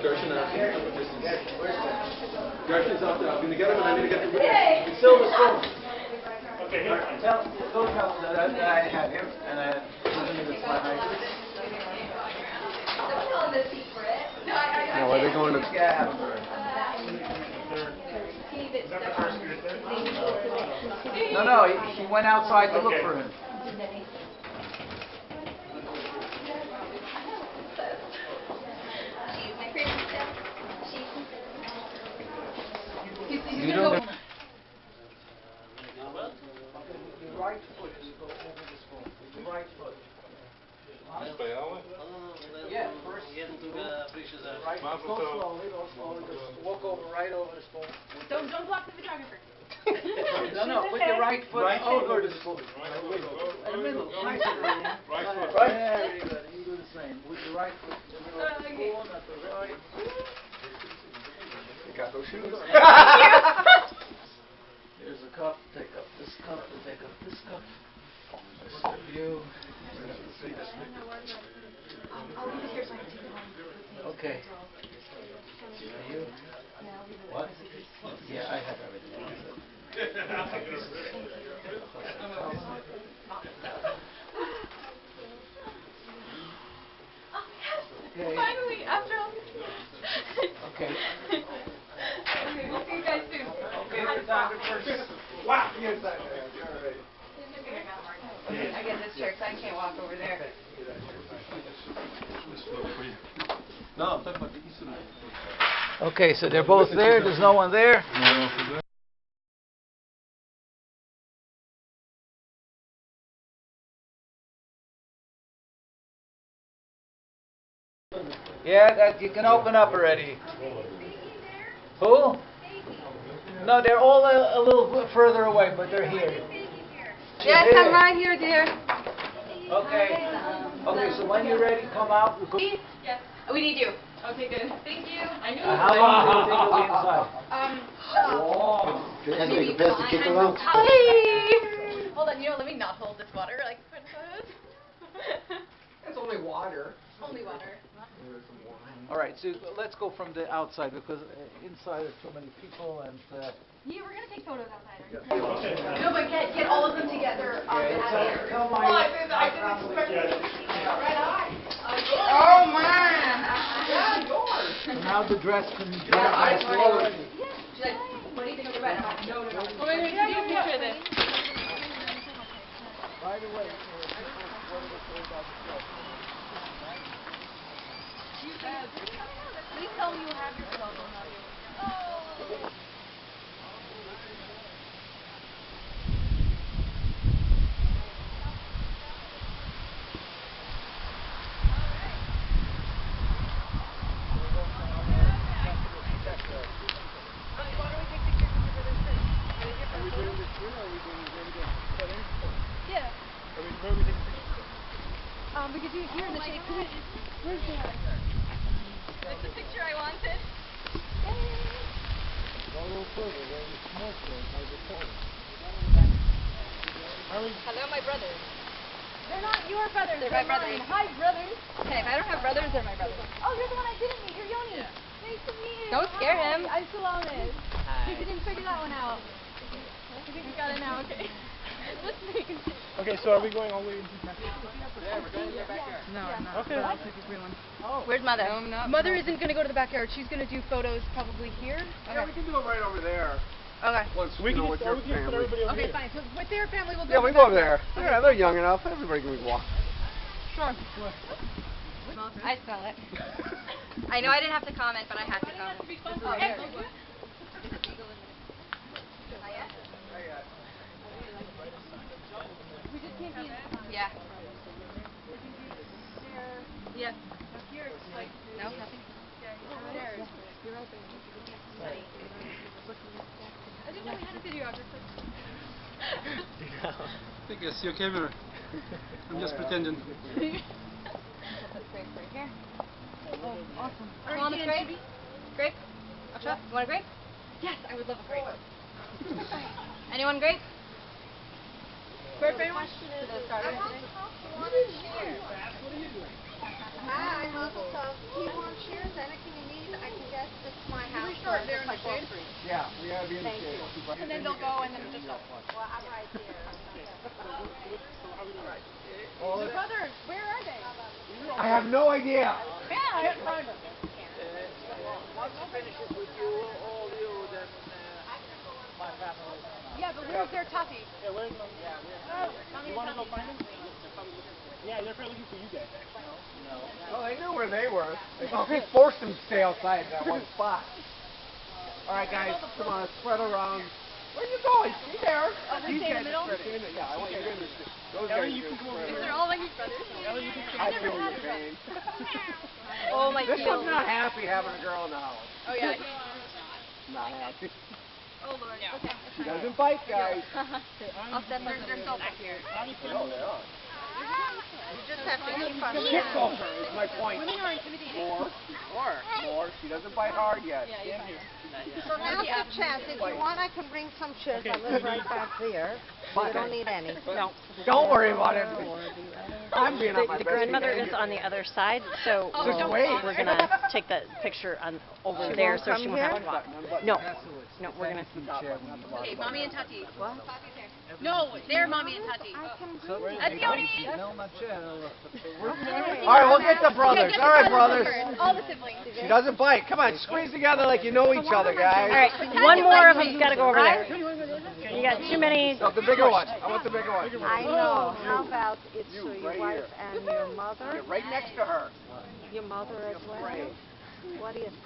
Gershon going to get them and I need to get them. Silver spoon. Okay, here. Go tell them that I have him, and I give me the slide. Now, are they going to... Yeah. No, he went outside to look for him. You don't. Your right foot is go over the spoon. Your right foot. Yeah, first. Right. Go slowly. Just walk over right over the spoon. Don't block the photographer. No. Put your right foot over the spoon. In the middle. Nice and right foot. Very good. You do the same. With your right foot in the middle of the spoon at the right. You got those shoes? Here's a cup. Take up this cup. Take up this cup. This is for you. Okay. For you. What? Yeah, I have everything. Okay. Finally, after all this. Okay. Okay, we'll see you guys soon. Okay, photographers. Wow, you're back there. All right. I get this chair because I can't walk over there. No, I'm talking about the Eastern. Okay, so they're both there. There's no one there. Yeah, that you can open up already. Who? No, they're all a little further away, but they're here. Yes, I'm right here, dear. Okay. Okay, so when you're ready, come out. We'll go. Yes. We need you. Okay, good. Thank you. I knew How long do you think you'll be inside? Maybe pass the kick around. Hey! Hold on, let me not hold this water like It's only water. only water. All right, so let's go from the outside because inside there's too many people and. Yeah, we're gonna take photos outside. No, but get all of them together out here. Tell my. I didn't expect it. Red eye. Oh, man! Yeah, yours. So now the dress can be Yeah, dressed slowly. She's like, what do you think of the red? I'm like, no. Oh, wait, can you picture this? By the way, Please tell me you have your cell phone on you. Oh. Yeah. We could do it here in the shade. Where's that? That's the picture I wanted. Hello, my brothers. They're not your brothers. They're my brothers. Hi, brothers. Hey, if I don't have brothers, they're my brothers. Oh, you're the one I didn't meet. You're Yoni. Yeah. Nice to meet you. Don't scare him. I'm Shulamis. Hi. You didn't figure that one out. I think we got it now. Okay. Let's make it. Okay, so are we going all the way into the backyard? Yeah, we're going to the backyard. No, I'm not. Okay. I'll take a green one. Oh. Where's Mother? No, I'm not. Mother isn't going to go to the backyard. She's going to do photos probably here. Yeah, we can do it right over there. Okay. Once We can with just, your we can put family. everybody over Okay, here. fine. So with their family, we'll go. Yeah, we go over there. Yeah, they're young enough. Everybody can walk. Sure. I spell it. I know I didn't have to comment, but I had to comment. Okay. We just can't be. Yeah. Yeah. Here, it's like. No, nothing. Yeah, you're right there. I didn't know we had a videographer. I guess your camera. I'm just pretending. That's great right here. Oh, awesome. You want a grape? Grape? Aksha, you want a grape? Yes, I would love a grape. Anyone grape? Grape? for anyone? To the starter today? What are you doing? Hi, Mazel Tov. He wants shares. Anything you need, I can get. This is my house. We start there in the shade? Yeah, we gotta be in the Thank shade. you. And then they'll go and then just go. Well, I'm right here. The brothers, where are they? I have no idea. Yeah, I can't find them. Once he finishes with you, all you, then my family. Yeah, but where's their Tati? Yeah, where's Mom? Yeah, Mommy you want to and go Tati. find them? They're probably looking for you. Yeah, they're probably looking for you guys, actually. No. Well, they knew where they were. They forced them to stay outside in that one spot. All right, guys, come on, spread around. Where are you going? Stay there. These guys in the middle? Stay in the, yeah, I want you in the. Those Ellie, guys you can come over Is here. there all like his brothers? Ellie, you can I stand feel there. your pain. Oh my This God. one's not happy having a girl in the house. Oh yeah. Not happy. Oh Lord. Okay. She doesn't bite, guys. I'll step on they're still back here. No, they are. You just have to keep on. Kick over is my point. Women are intimidating. More. She doesn't bite hard yet. Yeah, you're So now's the chance. If you want, I can bring some shares. I live right back there. You don't need any. No. Don't worry about it. I'm being on my The best grandmother behavior. is on the other side, so Just we're wait. gonna take the picture on over She there, won't so come she won't have here? to walk. No, no, we're gonna. Okay, mommy and Tati. What? No, they're mommy and Tati. That's Yoni. All right, we'll get the brothers. All right, brothers. All the siblings. She doesn't bite. Come on, squeeze together like you know each other, guys. All right, one more of them's got to go over there. You got too many. No, the bigger one. I want the bigger one. I know. How about it's You, your right wife here. and your mother? You're right next to her. Your mother as well? What do you think?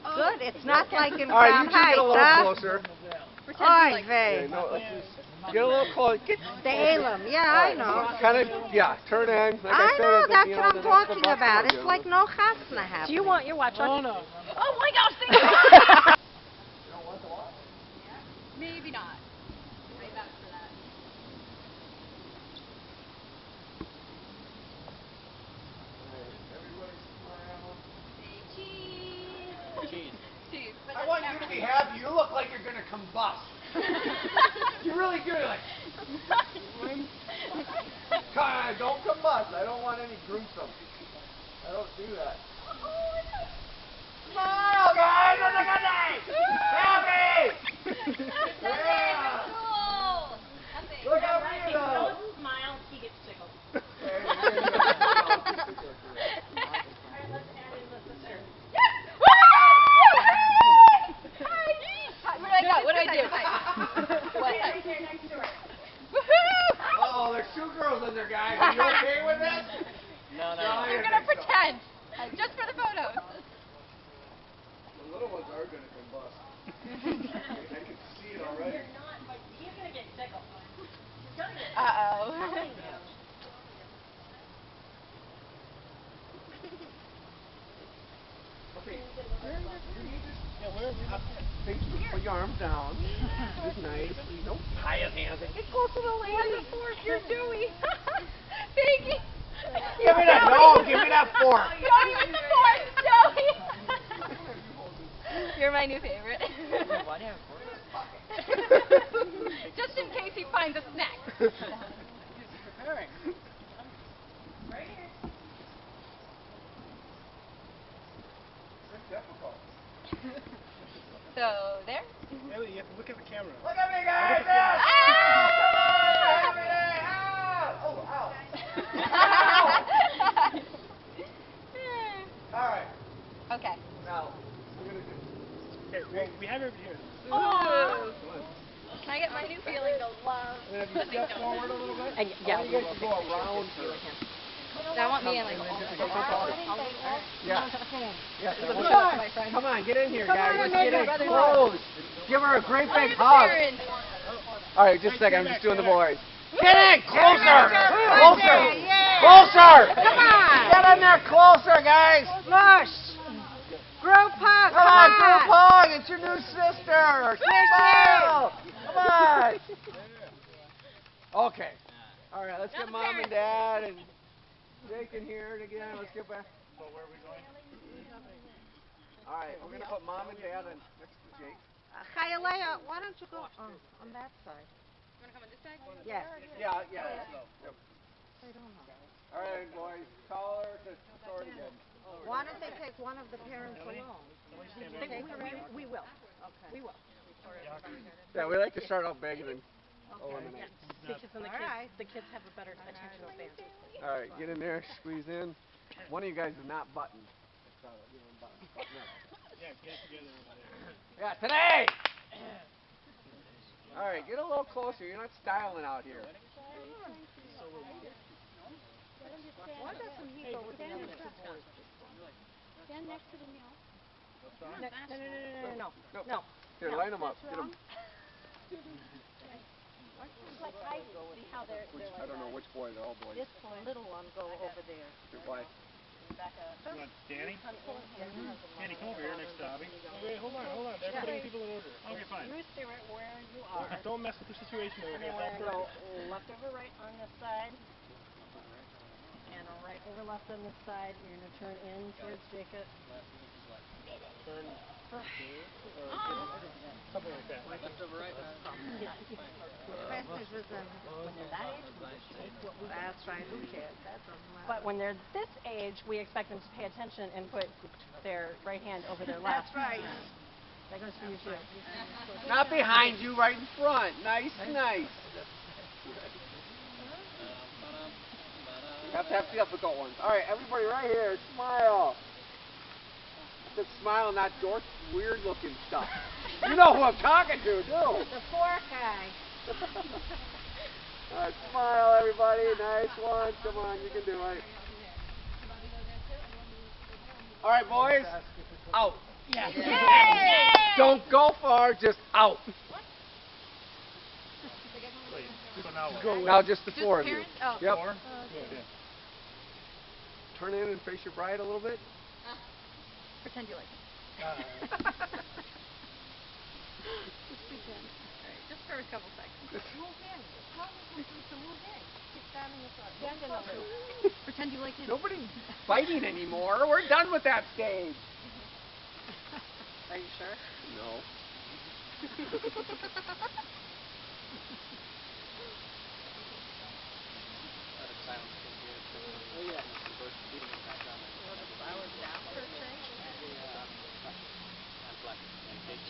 Good. It's not like in All right, Crown you two get a little Heights, closer. Oy Okay, vey. no, get a little close. Get The Elam. Yeah, I know. kind of, yeah, turn in. Like I said, know. it's, That's you what know, I'm the talking next about. buck, It's like no chasna happening. Do you want your watch on? Oh, no. Oh my gosh, thank you. Maybe not. Right back for that. Cheese. Cheese. I want you to be happy. You look like you're going to combust. You really do. Like, don't combust. I don't want any gruesome. I don't do that. Smile, guys. Look at that. Happy. Yeah. Cool. Look how we go. Smile, he gets tickled. What did I do? Oh, there's two girls in there, guys. Are you okay with this? No. We're gonna pretend. Just for the photos. The little ones are going to combust. I can see it already. He's gonna get tickled. Uh-oh. Okay. Put your arms down. Good night. Don't tie his hands. Get close to the lady. You're Dewey. Thank you. Give me that. No, give me that fork. Joey with the fork, Joey. You're my new favorite. Why do you have a fork? Just in case he finds a snack. He's preparing. Right here. It's difficult. So, there? Ellie, you have to look at the camera. Look at me, guys. All right. Okay. Now, we're going to do. Okay, well, we have it over here. Oh. Can I get my new feeling of love? And if you step forward a little bit, Yeah. I want you guys to go around here. I want me in like Yeah. Yes, I Come want on, my friend. Come on, get in here, Come guys. on, Let's get in brother. close. Give her a great big hug. All right, just a second. I'm just doing the boys. Get in closer. Closer. Closer. Come on. Get in there closer, guys. Lush. Group hug. Come on, group hug. It's your new sister. Smile. Come on. Okay. All right, let's get mom and dad and Jake in here again. Let's get back. So where are we going? All right, we're going to put mom and dad in next to Jake. Chayalea, why don't you go on that side? You want to come on this side? Yes. Yeah. Yep. I don't know. All right, boys. Call her to start again. Why don't they take one of the parents along? We will. Okay. We will. Yeah, we like to start off big and then eliminate. Because then All right. the kids have a better attention span. All right, get in there, squeeze in. One of you guys is not buttoned. Button up. Yeah, get it together over there. Yeah, today! All right, get a little closer. You're not styling out here. Why doesn't he go with the other two boys? Stand next to the nail. No. Here, line them up. Get them. Like I see how they're I don't know which boy. They're all boys. This little one go over there. Why? You want Danny? Danny, come over here next to Abby. Wait, hold on. They're putting people in order. Okay, fine. You stay right where you are. Don't mess with the situation over And here. then we're going to go left over right on this side. And right over left on this side. You're going to turn in towards Jacob. Turn. Something like that. Left over right. That's right. Who cares? That doesn't matter. But when they're this age, we expect them to pay attention and put their right hand over their left. That's right. That goes for you too. Not behind you, right in front. Nice. You have to have difficult ones. All right, everybody right here, smile. I said smile, not dork, weird-looking stuff. You know who I'm talking to, too. The fork guy. All right, smile, everybody. Nice one. Come on, you can do it. All right, boys. Out. Yeah. Don't go far, just out. Wait, so now what? Now just the four of you. Oh. Yep. Four? Turn in and face your bride a little bit. Pretend you like it. Just for a couple seconds. Pretend you like it. Nobody's fighting anymore. We're done with that stage. Are you sure? No.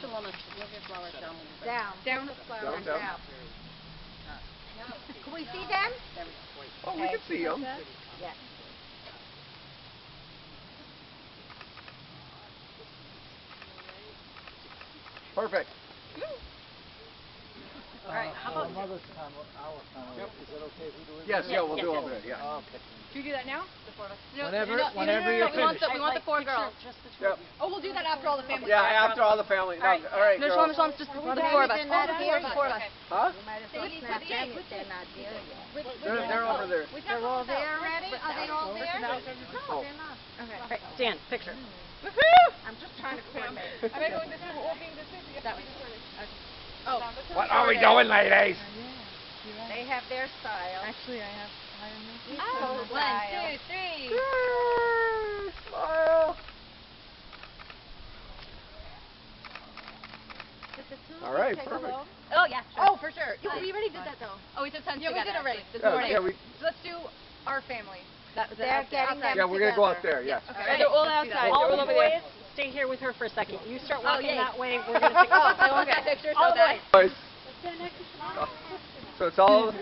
Shulamis, move your flowers down. Down the flowers. Down. Can we see them? Oh, we can see them. Yeah. Perfect. All right, how about Mother's time, our time? Yep. Is that okay if we do it? Yes, we'll do over there. Yeah. Okay. Do you do that now? Whenever you're We want the four girls. just the two Yep. of you. Oh, we'll do that after all the family. Yeah, after all the family. No, all right, No, girls. Shulamis, just the four of us. Not here The four of us. Huh? You might as well snap them if they're not there yet. They're over there. They're all there already? Are they all there? No, Oh. they're not. Okay. All right, Dan, picture. I'm just trying to coordinate. Am I going this way? We're all being this way? That way. Oh. What are we doing, ladies? They have their style. Actually, I have. Oh, 1, 2, 3. Yay! Smile. All right, perfect. Oh, yeah. Sure. Oh, for sure. We already did that, though. Oh, we took time together. Yeah, we did it already. This morning. Yeah, So let's do our family. They're getting them Yeah, we're going to go out there, yes. Okay. They're all outside. All They're the all over there. boys, stay here with her for a second. You start walking yay. that way. We're going to take I want that picture all so the bad. boys. So it's all...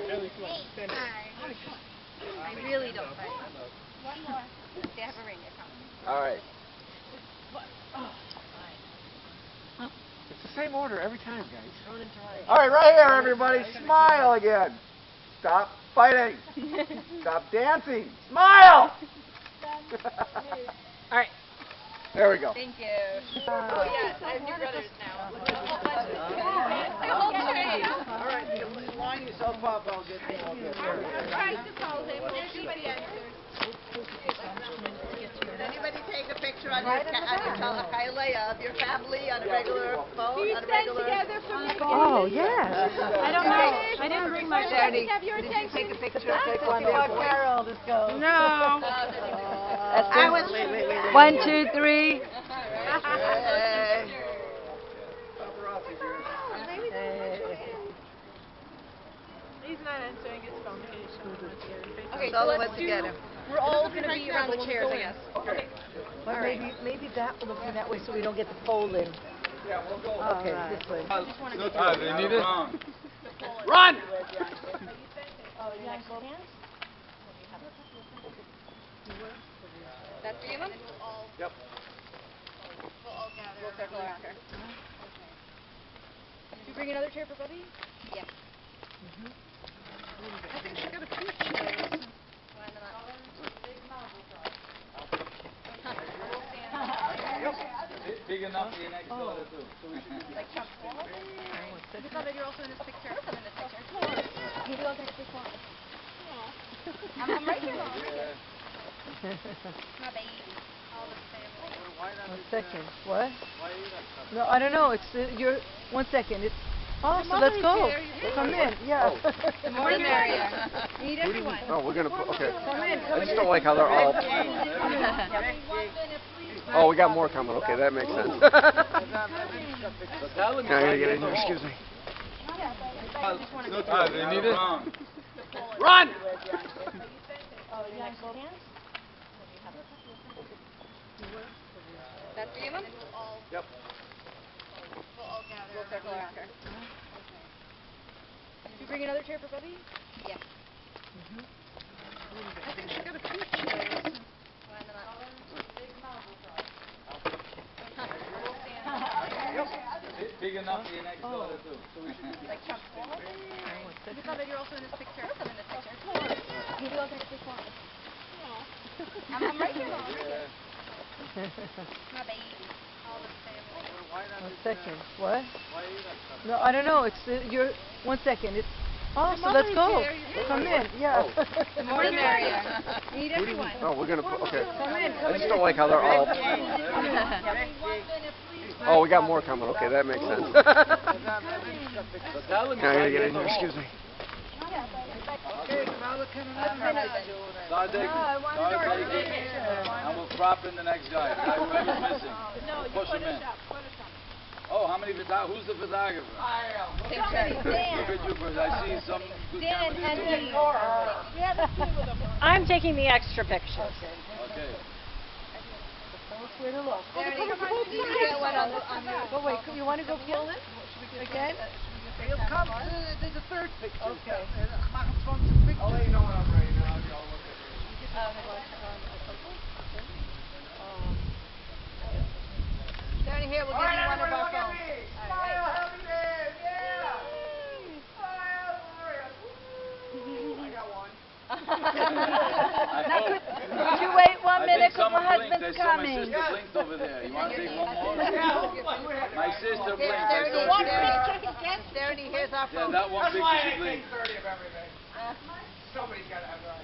I really don't fight. One more. They have a ring, I promise. All right. It's the same order every time, guys. All right, right here, everybody. Smile again. Stop fighting. Stop dancing. Smile. All right. There we go. Thank you. Oh, yes, I have new brothers now. Look at the whole bunch of All right, line yourself up. I'll get the I'm trying to call him. Anybody answers? Did anybody take a picture on your Kailea of your family on a regular phone? Do you on a stand regular together for me? Oh, yes. I don't know. I didn't bring my Did phone. Have your you attention? take a picture of Take one there, Carol. Just go. No. I was. One, two, three. Hey. Paparazzi. He's not answering his phone. Can you show him what's here? Okay, Tell so him let's what to do. get him. We're all going to be around the chairs, I guess. Okay. But All right. maybe that will look in that way so we don't get the fold in. Yeah, we'll go. Okay, this way. They need it? Run! Oh, you next hands? That's for you, Mom? Yep. We'll all gather. We'll circle around her. Okay. Did you bring another chair for Bubby? Yes. I think she got a few chairs. Why not? Big enough for your next daughter, too. Like Trump Paul? We saw that you're also in this picture. I'm in this picture. Maybe I'll take this one. I'm right here, Mom. My baby. All the family. One second. What? No, I don't know. It's you're. 1 second. It's. Oh, so let's go. Come in. Yeah. The more the merrier. We need everyone. Oh, we're gonna put. Okay. Come in. I just don't like how they're all. Oh, we got more coming. Okay, that makes sense. Now I gotta get in here. Excuse me. They need it? Run! Oh, you next hands? That's for you, Mom? Yep. We'll all gather. We'll circle around her. Okay. Did you bring another chair for Bubby? Yes. I think she got a few chairs. Why not? Big enough for your next daughter, too. Like Trump Paul? We saw that you're also in this picture. I'm in this picture. Maybe I'll take this one. I'm right here, Mom. My baby. All the family. 1 second. What? No, I don't know. It's you're. 1 second. It's. Oh, so let's go. Come in. Yeah. The more the merrier. We need everyone. Oh, we're gonna put. Okay. Come in. I just don't like how they're all. Oh, we got more coming. Okay, that makes sense. Now I gotta get in here. Excuse me. Okay, Kamala coming up. Start taking. And we'll crop in the next guy. Whoever's missing. No, you Push him in. Oh, how many photographers? Who's the photographer? Dan. I see some good Dan cameras. and I'm taking the extra pictures. Okay. Where to look? You get one on your. But wait, you want to go kill him? Again? He'll come. There's a third picture. Okay. I'll let you know when I'm ready. Now I'll look at it. Down here, we'll give you one of our phones. Smile, happy days. Yeah. Smile, Gloria. I got one. Could you wait 1 minute because my husband's coming? My sister blinked over there. You want to take one more? My sister blinked. There's I one saw she Darren, here's our phone. Yeah, that one picture she blinked. 30 of everything. Somebody's got to have their eyes.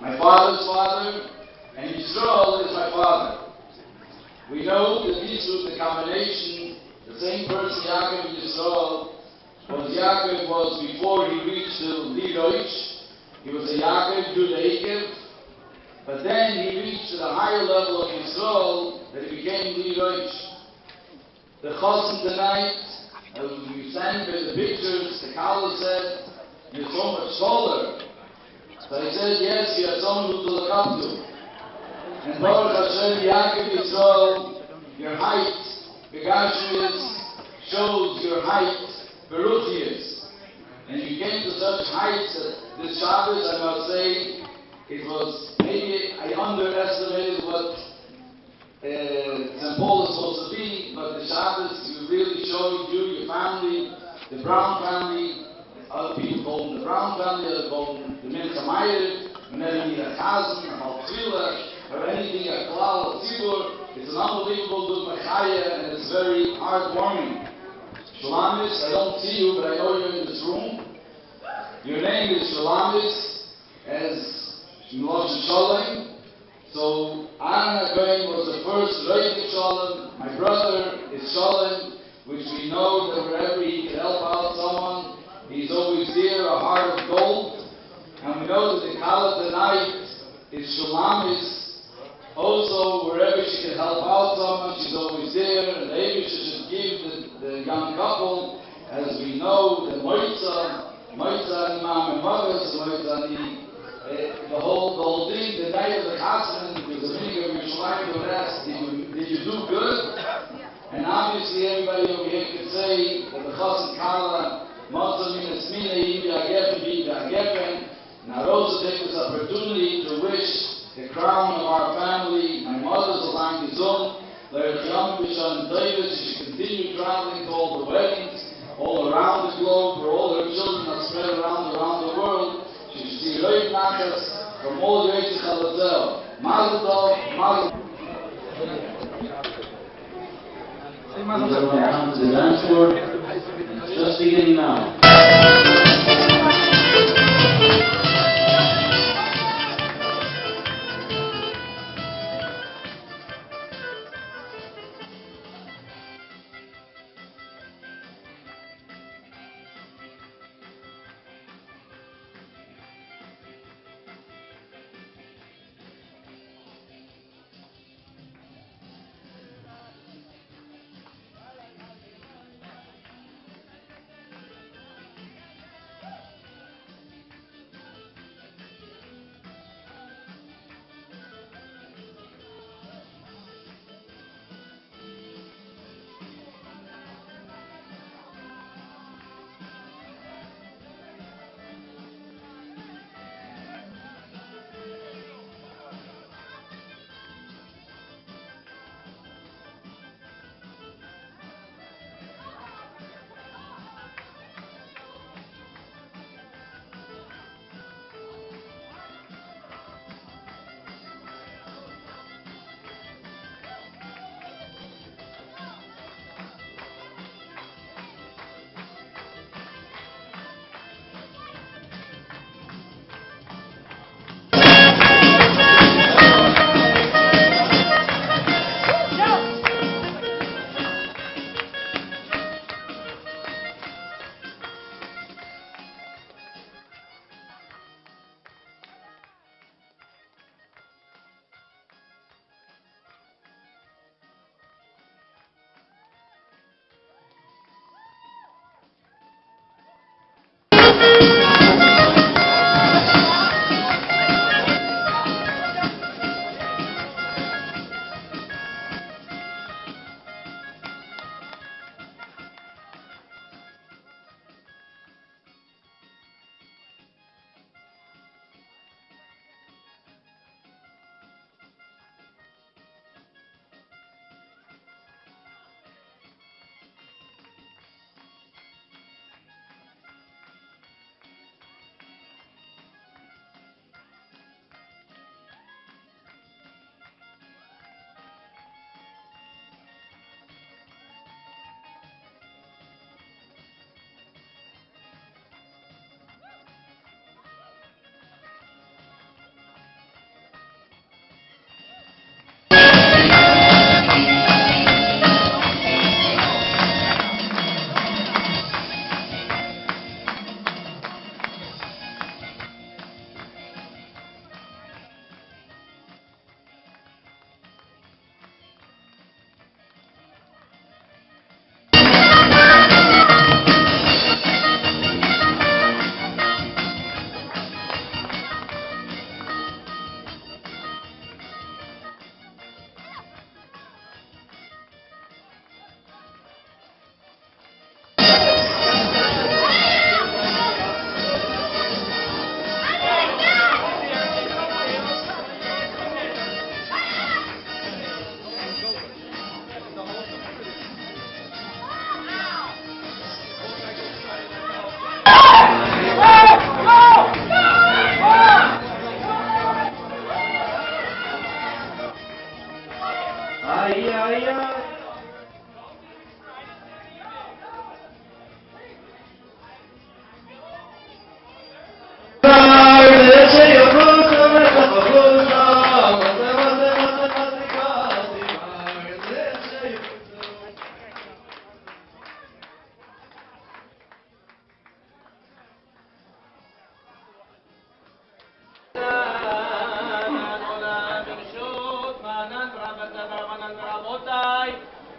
my father's father, and Yisrael is my father. We know that these were the combination, the same person, Yaakov and Yisrael, Yaakov was before he reached the Lidoich. He was a Yaakov, Judah, but then he reached to the higher level of Yisrael that he became Lidoich. The Chosim tonight, as we sang by the pictures, the Kala said, "You're so much taller." So I said, yes, you have someone who to look up to. And Baruch Hashem, Yaakov Yisrael, your height, Begashmius, shows your height, Beruchius. And you came to such heights that this Shabbos, I must say, it was, maybe I underestimated what St. Paul is supposed to be, but the Shabbos, you really showed you, your family, the Brown family, other people call them the Brown family, other call them the Mincha Meyer, whenever you need a chazan, a maltfila, or anything, a klal, a tzibur. It's an unbelievable good machaya, and it's very heartwarming. Shulamis, I don't see you, but I know you're in this room. Your name is Shulamis, as Miloshe Sholem. So, Aaron HaKohen was the first Reich Sholem. My brother is Sholem, which we know that wherever he can help out someone, he's always there, a heart of gold. And we know that the Kala tonight is Shulamis. Also, wherever she can help out someone, she's always there. And maybe she should give the young couple, as we know, the Moitza and Mom and Mothers, Moitza and the whole thing, the night of the Chassan, because the meaning of Yerushalayim would ask, did you do good? And obviously everybody over here could say that the Chassan Kala, Motzah min esmina yim v'agefen. Now I also take this opportunity to wish the crown of our family, my mother's Alang Gizon, L'Erchiam B'Shan David, she should continue traveling to all the weddings, all around the globe, for all her children are spread around the world. She should see Reif Nachas from all the Yitzchak Halazel. Mazel Tov, Mazel Tov. Welcome to the dance floor. Just beginning now.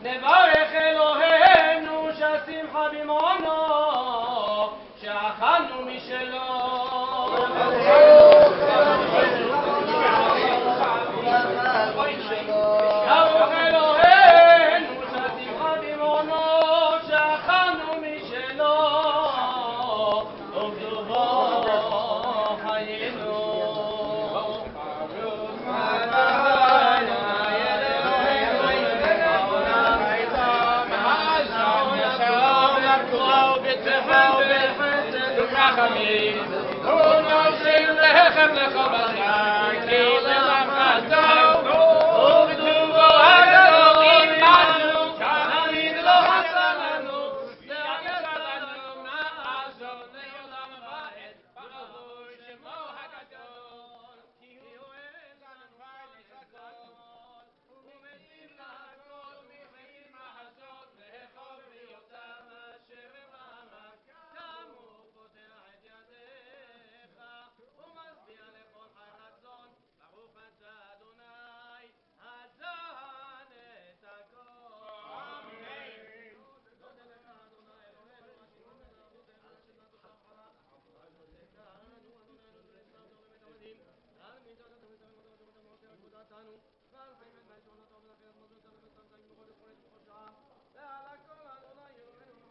נברך אלוהינו שהשמחה במעונו שאכלנו משלו ברוך אלוהינו שהשמחה במעונו שאכלנו משלו ובטובו חיינו ונוסיף לחם לכל בשר כי למחתו ובטובו הגדול עמנו תמיד לא חסר לנו להגן לנו מעזו לעולם ועד ברוך שמו הגדול כי הוא אלוהינו מלך הכל ומעיב לכל ומעיב מחזות לאכול ויותם אשר ברק תמו פותח את ידיך ומשביע לכל חי רצון ברוך אתה אדוני הזן את הכל אמן תודה לך אדוני אלוהינו השם נעבודנו השם נעבודך אחריו אדוננו למתעמדים על מידת עבודתנו ועל חיים את בעיתון הטוב ולכן מזלתנו וסתמתנו בכל יכולת בכל שעה ועל הכל אדוני אלוהינו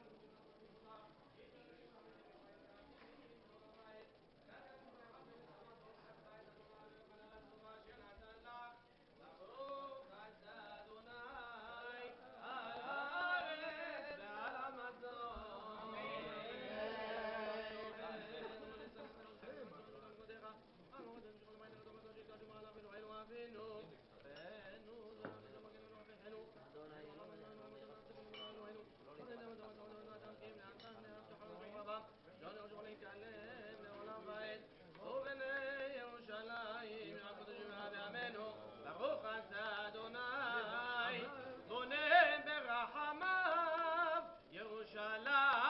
ברוך אתה אדוני בונה ברחמיו ירושלים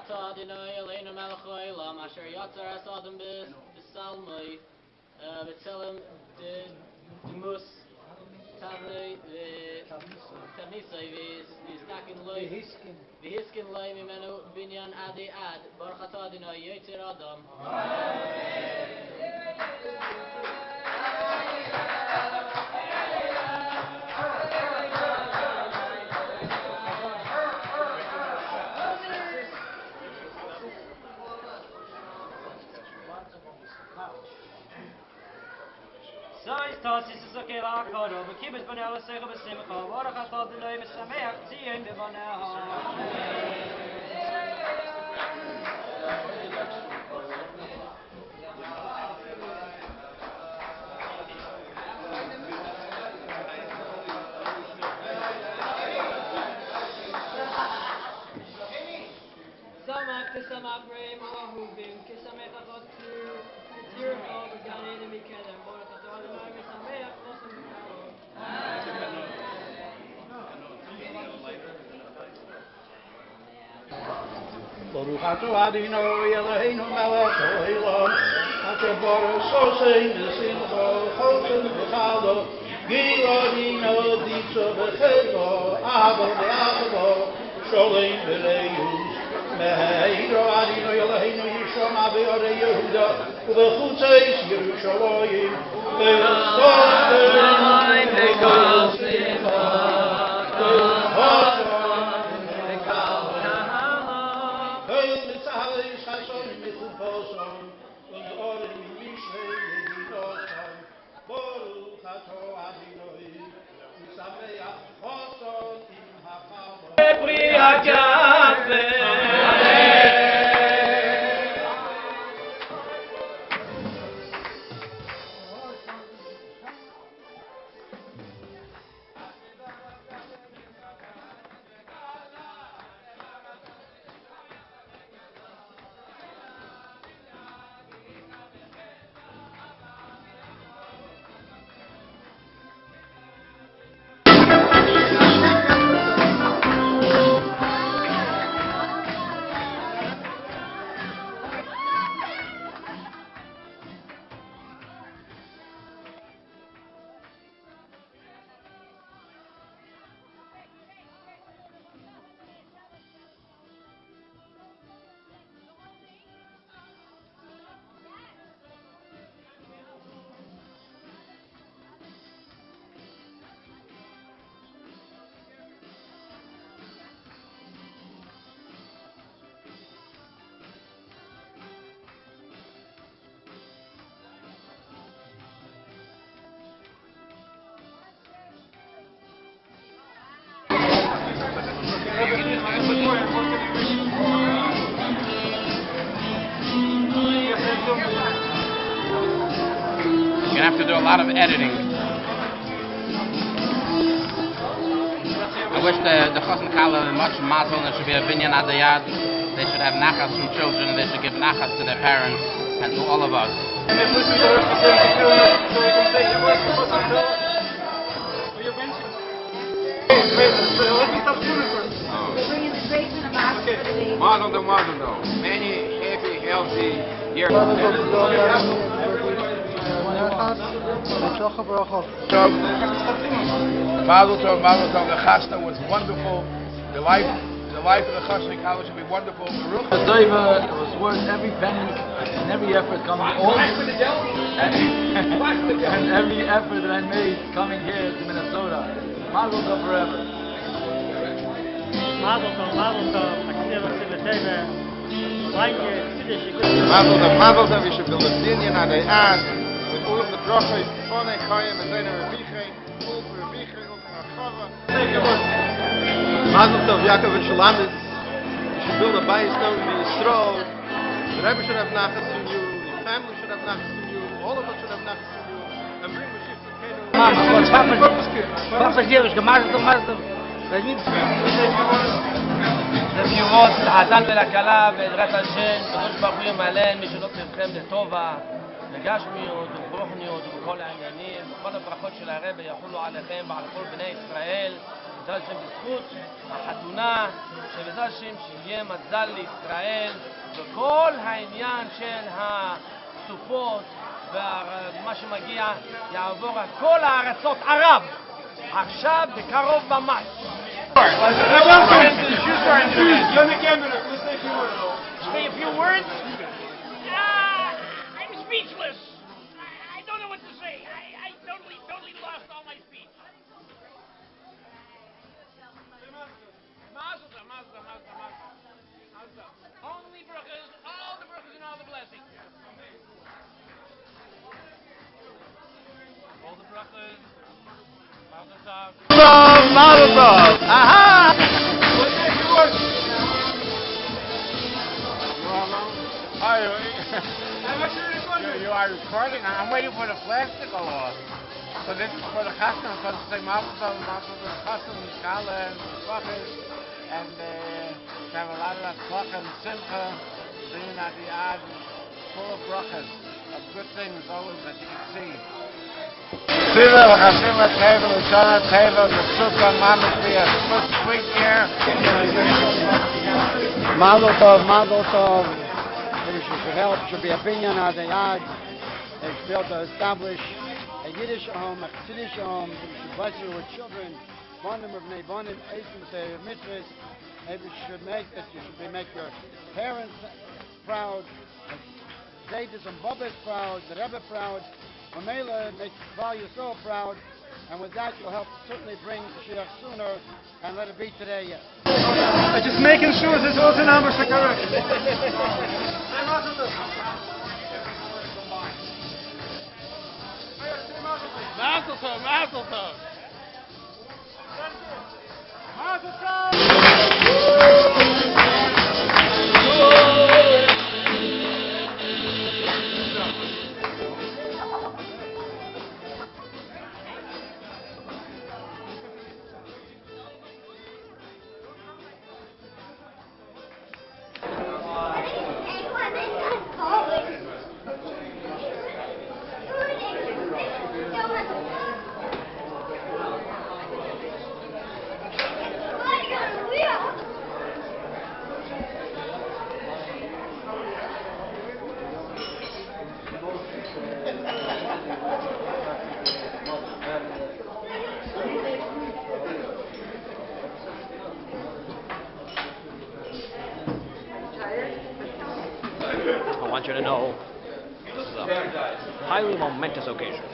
atah Adonai Eloheinu melech haolam asher yatzar es Adam b'salmoi b'tzelem d'mus tavnei v'tavnisai v'yistakin loi v'hiskin loi mimenu binyan adi ad baruch atah Adonai yotzer Adam. So ist das, ist es okay, Yaakov, aber kibbutz b'nei ala seicha b'simcha, baruch atah Adonai v'sameach tzion b'baneha. Samach k'samach reim ahuvim k'samech achotu k'tzircha b'gan eden mikedem baruch atah Adonai v'sameach chosam b'karo. Baruch atah Adonai Eloheinu melech haolam asher baruch sosein v'simcha chosam v'chalo giladino ditzo v'chelo avo v'achavo sholem v'leiyus Meheiro Adonai Eloheinu yishama v'yorei Yehuda u'v'chutzeis Yerushalayim v'yosofim v'kol simcha You're going to have to do a lot of editing. I wish the Chosn Kala and much mazel, there should be a binyan adayad. They should have nachas from children, and they should give nachas to their parents and to all of us. Mazel, many happy, healthy years. Mazel tov, the chasna was wonderful. The life of the Chosn Kala should be wonderful. It was worth every penny and every effort coming all and every effort that I made coming here to Minnesota. Mazel tov forever. Mazel tov, Mazel tov, you should build a binyan on the end with all of the brachos, Fonei Chayim, and Zayin Revichei, all for Revichei, all for Achava. Mazel tov, Yaakov and Shulamis. You should build a bayis stone in Yisrael. The Rebbe should have nachas from you, your family should have nachas from you, all of us should have nachas from you, and bring Mashiach to Kenu. Papa Jewish, Mazel tov. לפירות, לחתן ולכלה, בעזרת השם, קדוש ברוך הוא ימלא משאלות לבכם לטובה, בגשמיות וברוחניות ובכל העניינים, וכל הברכות של הרבי יחולו עליכם ועל כל בני ישראל, בעזרת השם בזכות החתונה, שבעזרת השם שיהיה מזל לישראל, וכל העניין של הסופות ומה שמגיע יעבור על כל הארצות ערב, עכשיו בקרוב ממש. Say a few words. I'm speechless. I don't know what to say. I totally lost all my speech. Mazel tov, mazel tov, mazel tov, mazel tov. Only brachas, all the brachas and all the blessings. All the brachas. Mazel tov. Mazel tov. Aha! You are recording. I'm waiting for the flash to go off. So this is for the custom. So to say Mazel Tov, custom, Kala, and Slachas, and to have a lot of Slach and Simcha, bringing out the ad, full of brachas, of good things always that you can see. Siva, L'chasim, L'teva, L'shana, Teva, L'suka, Mamas, be a sweet year. Mazel Tov, Mazel Tov. Maybe she should help. Should be a binyan as a yad. They should be able to establish a Yiddish home, a Chassidish home. Maybe she should bless you with children. Bonim of Bonim, Eisim, say mitzvahs. Maybe you should make your parents proud. Zaydis and Bubba's proud. The Rebbe proud. Mamela makes Klal Yisrael proud. And with that, you'll help certainly bring Mashiach sooner and let it be today yet. I'm just making sure this all the numbers are correct. Mazel tov, mazel tov. Mazel tov. I want you to know this is a highly momentous occasion.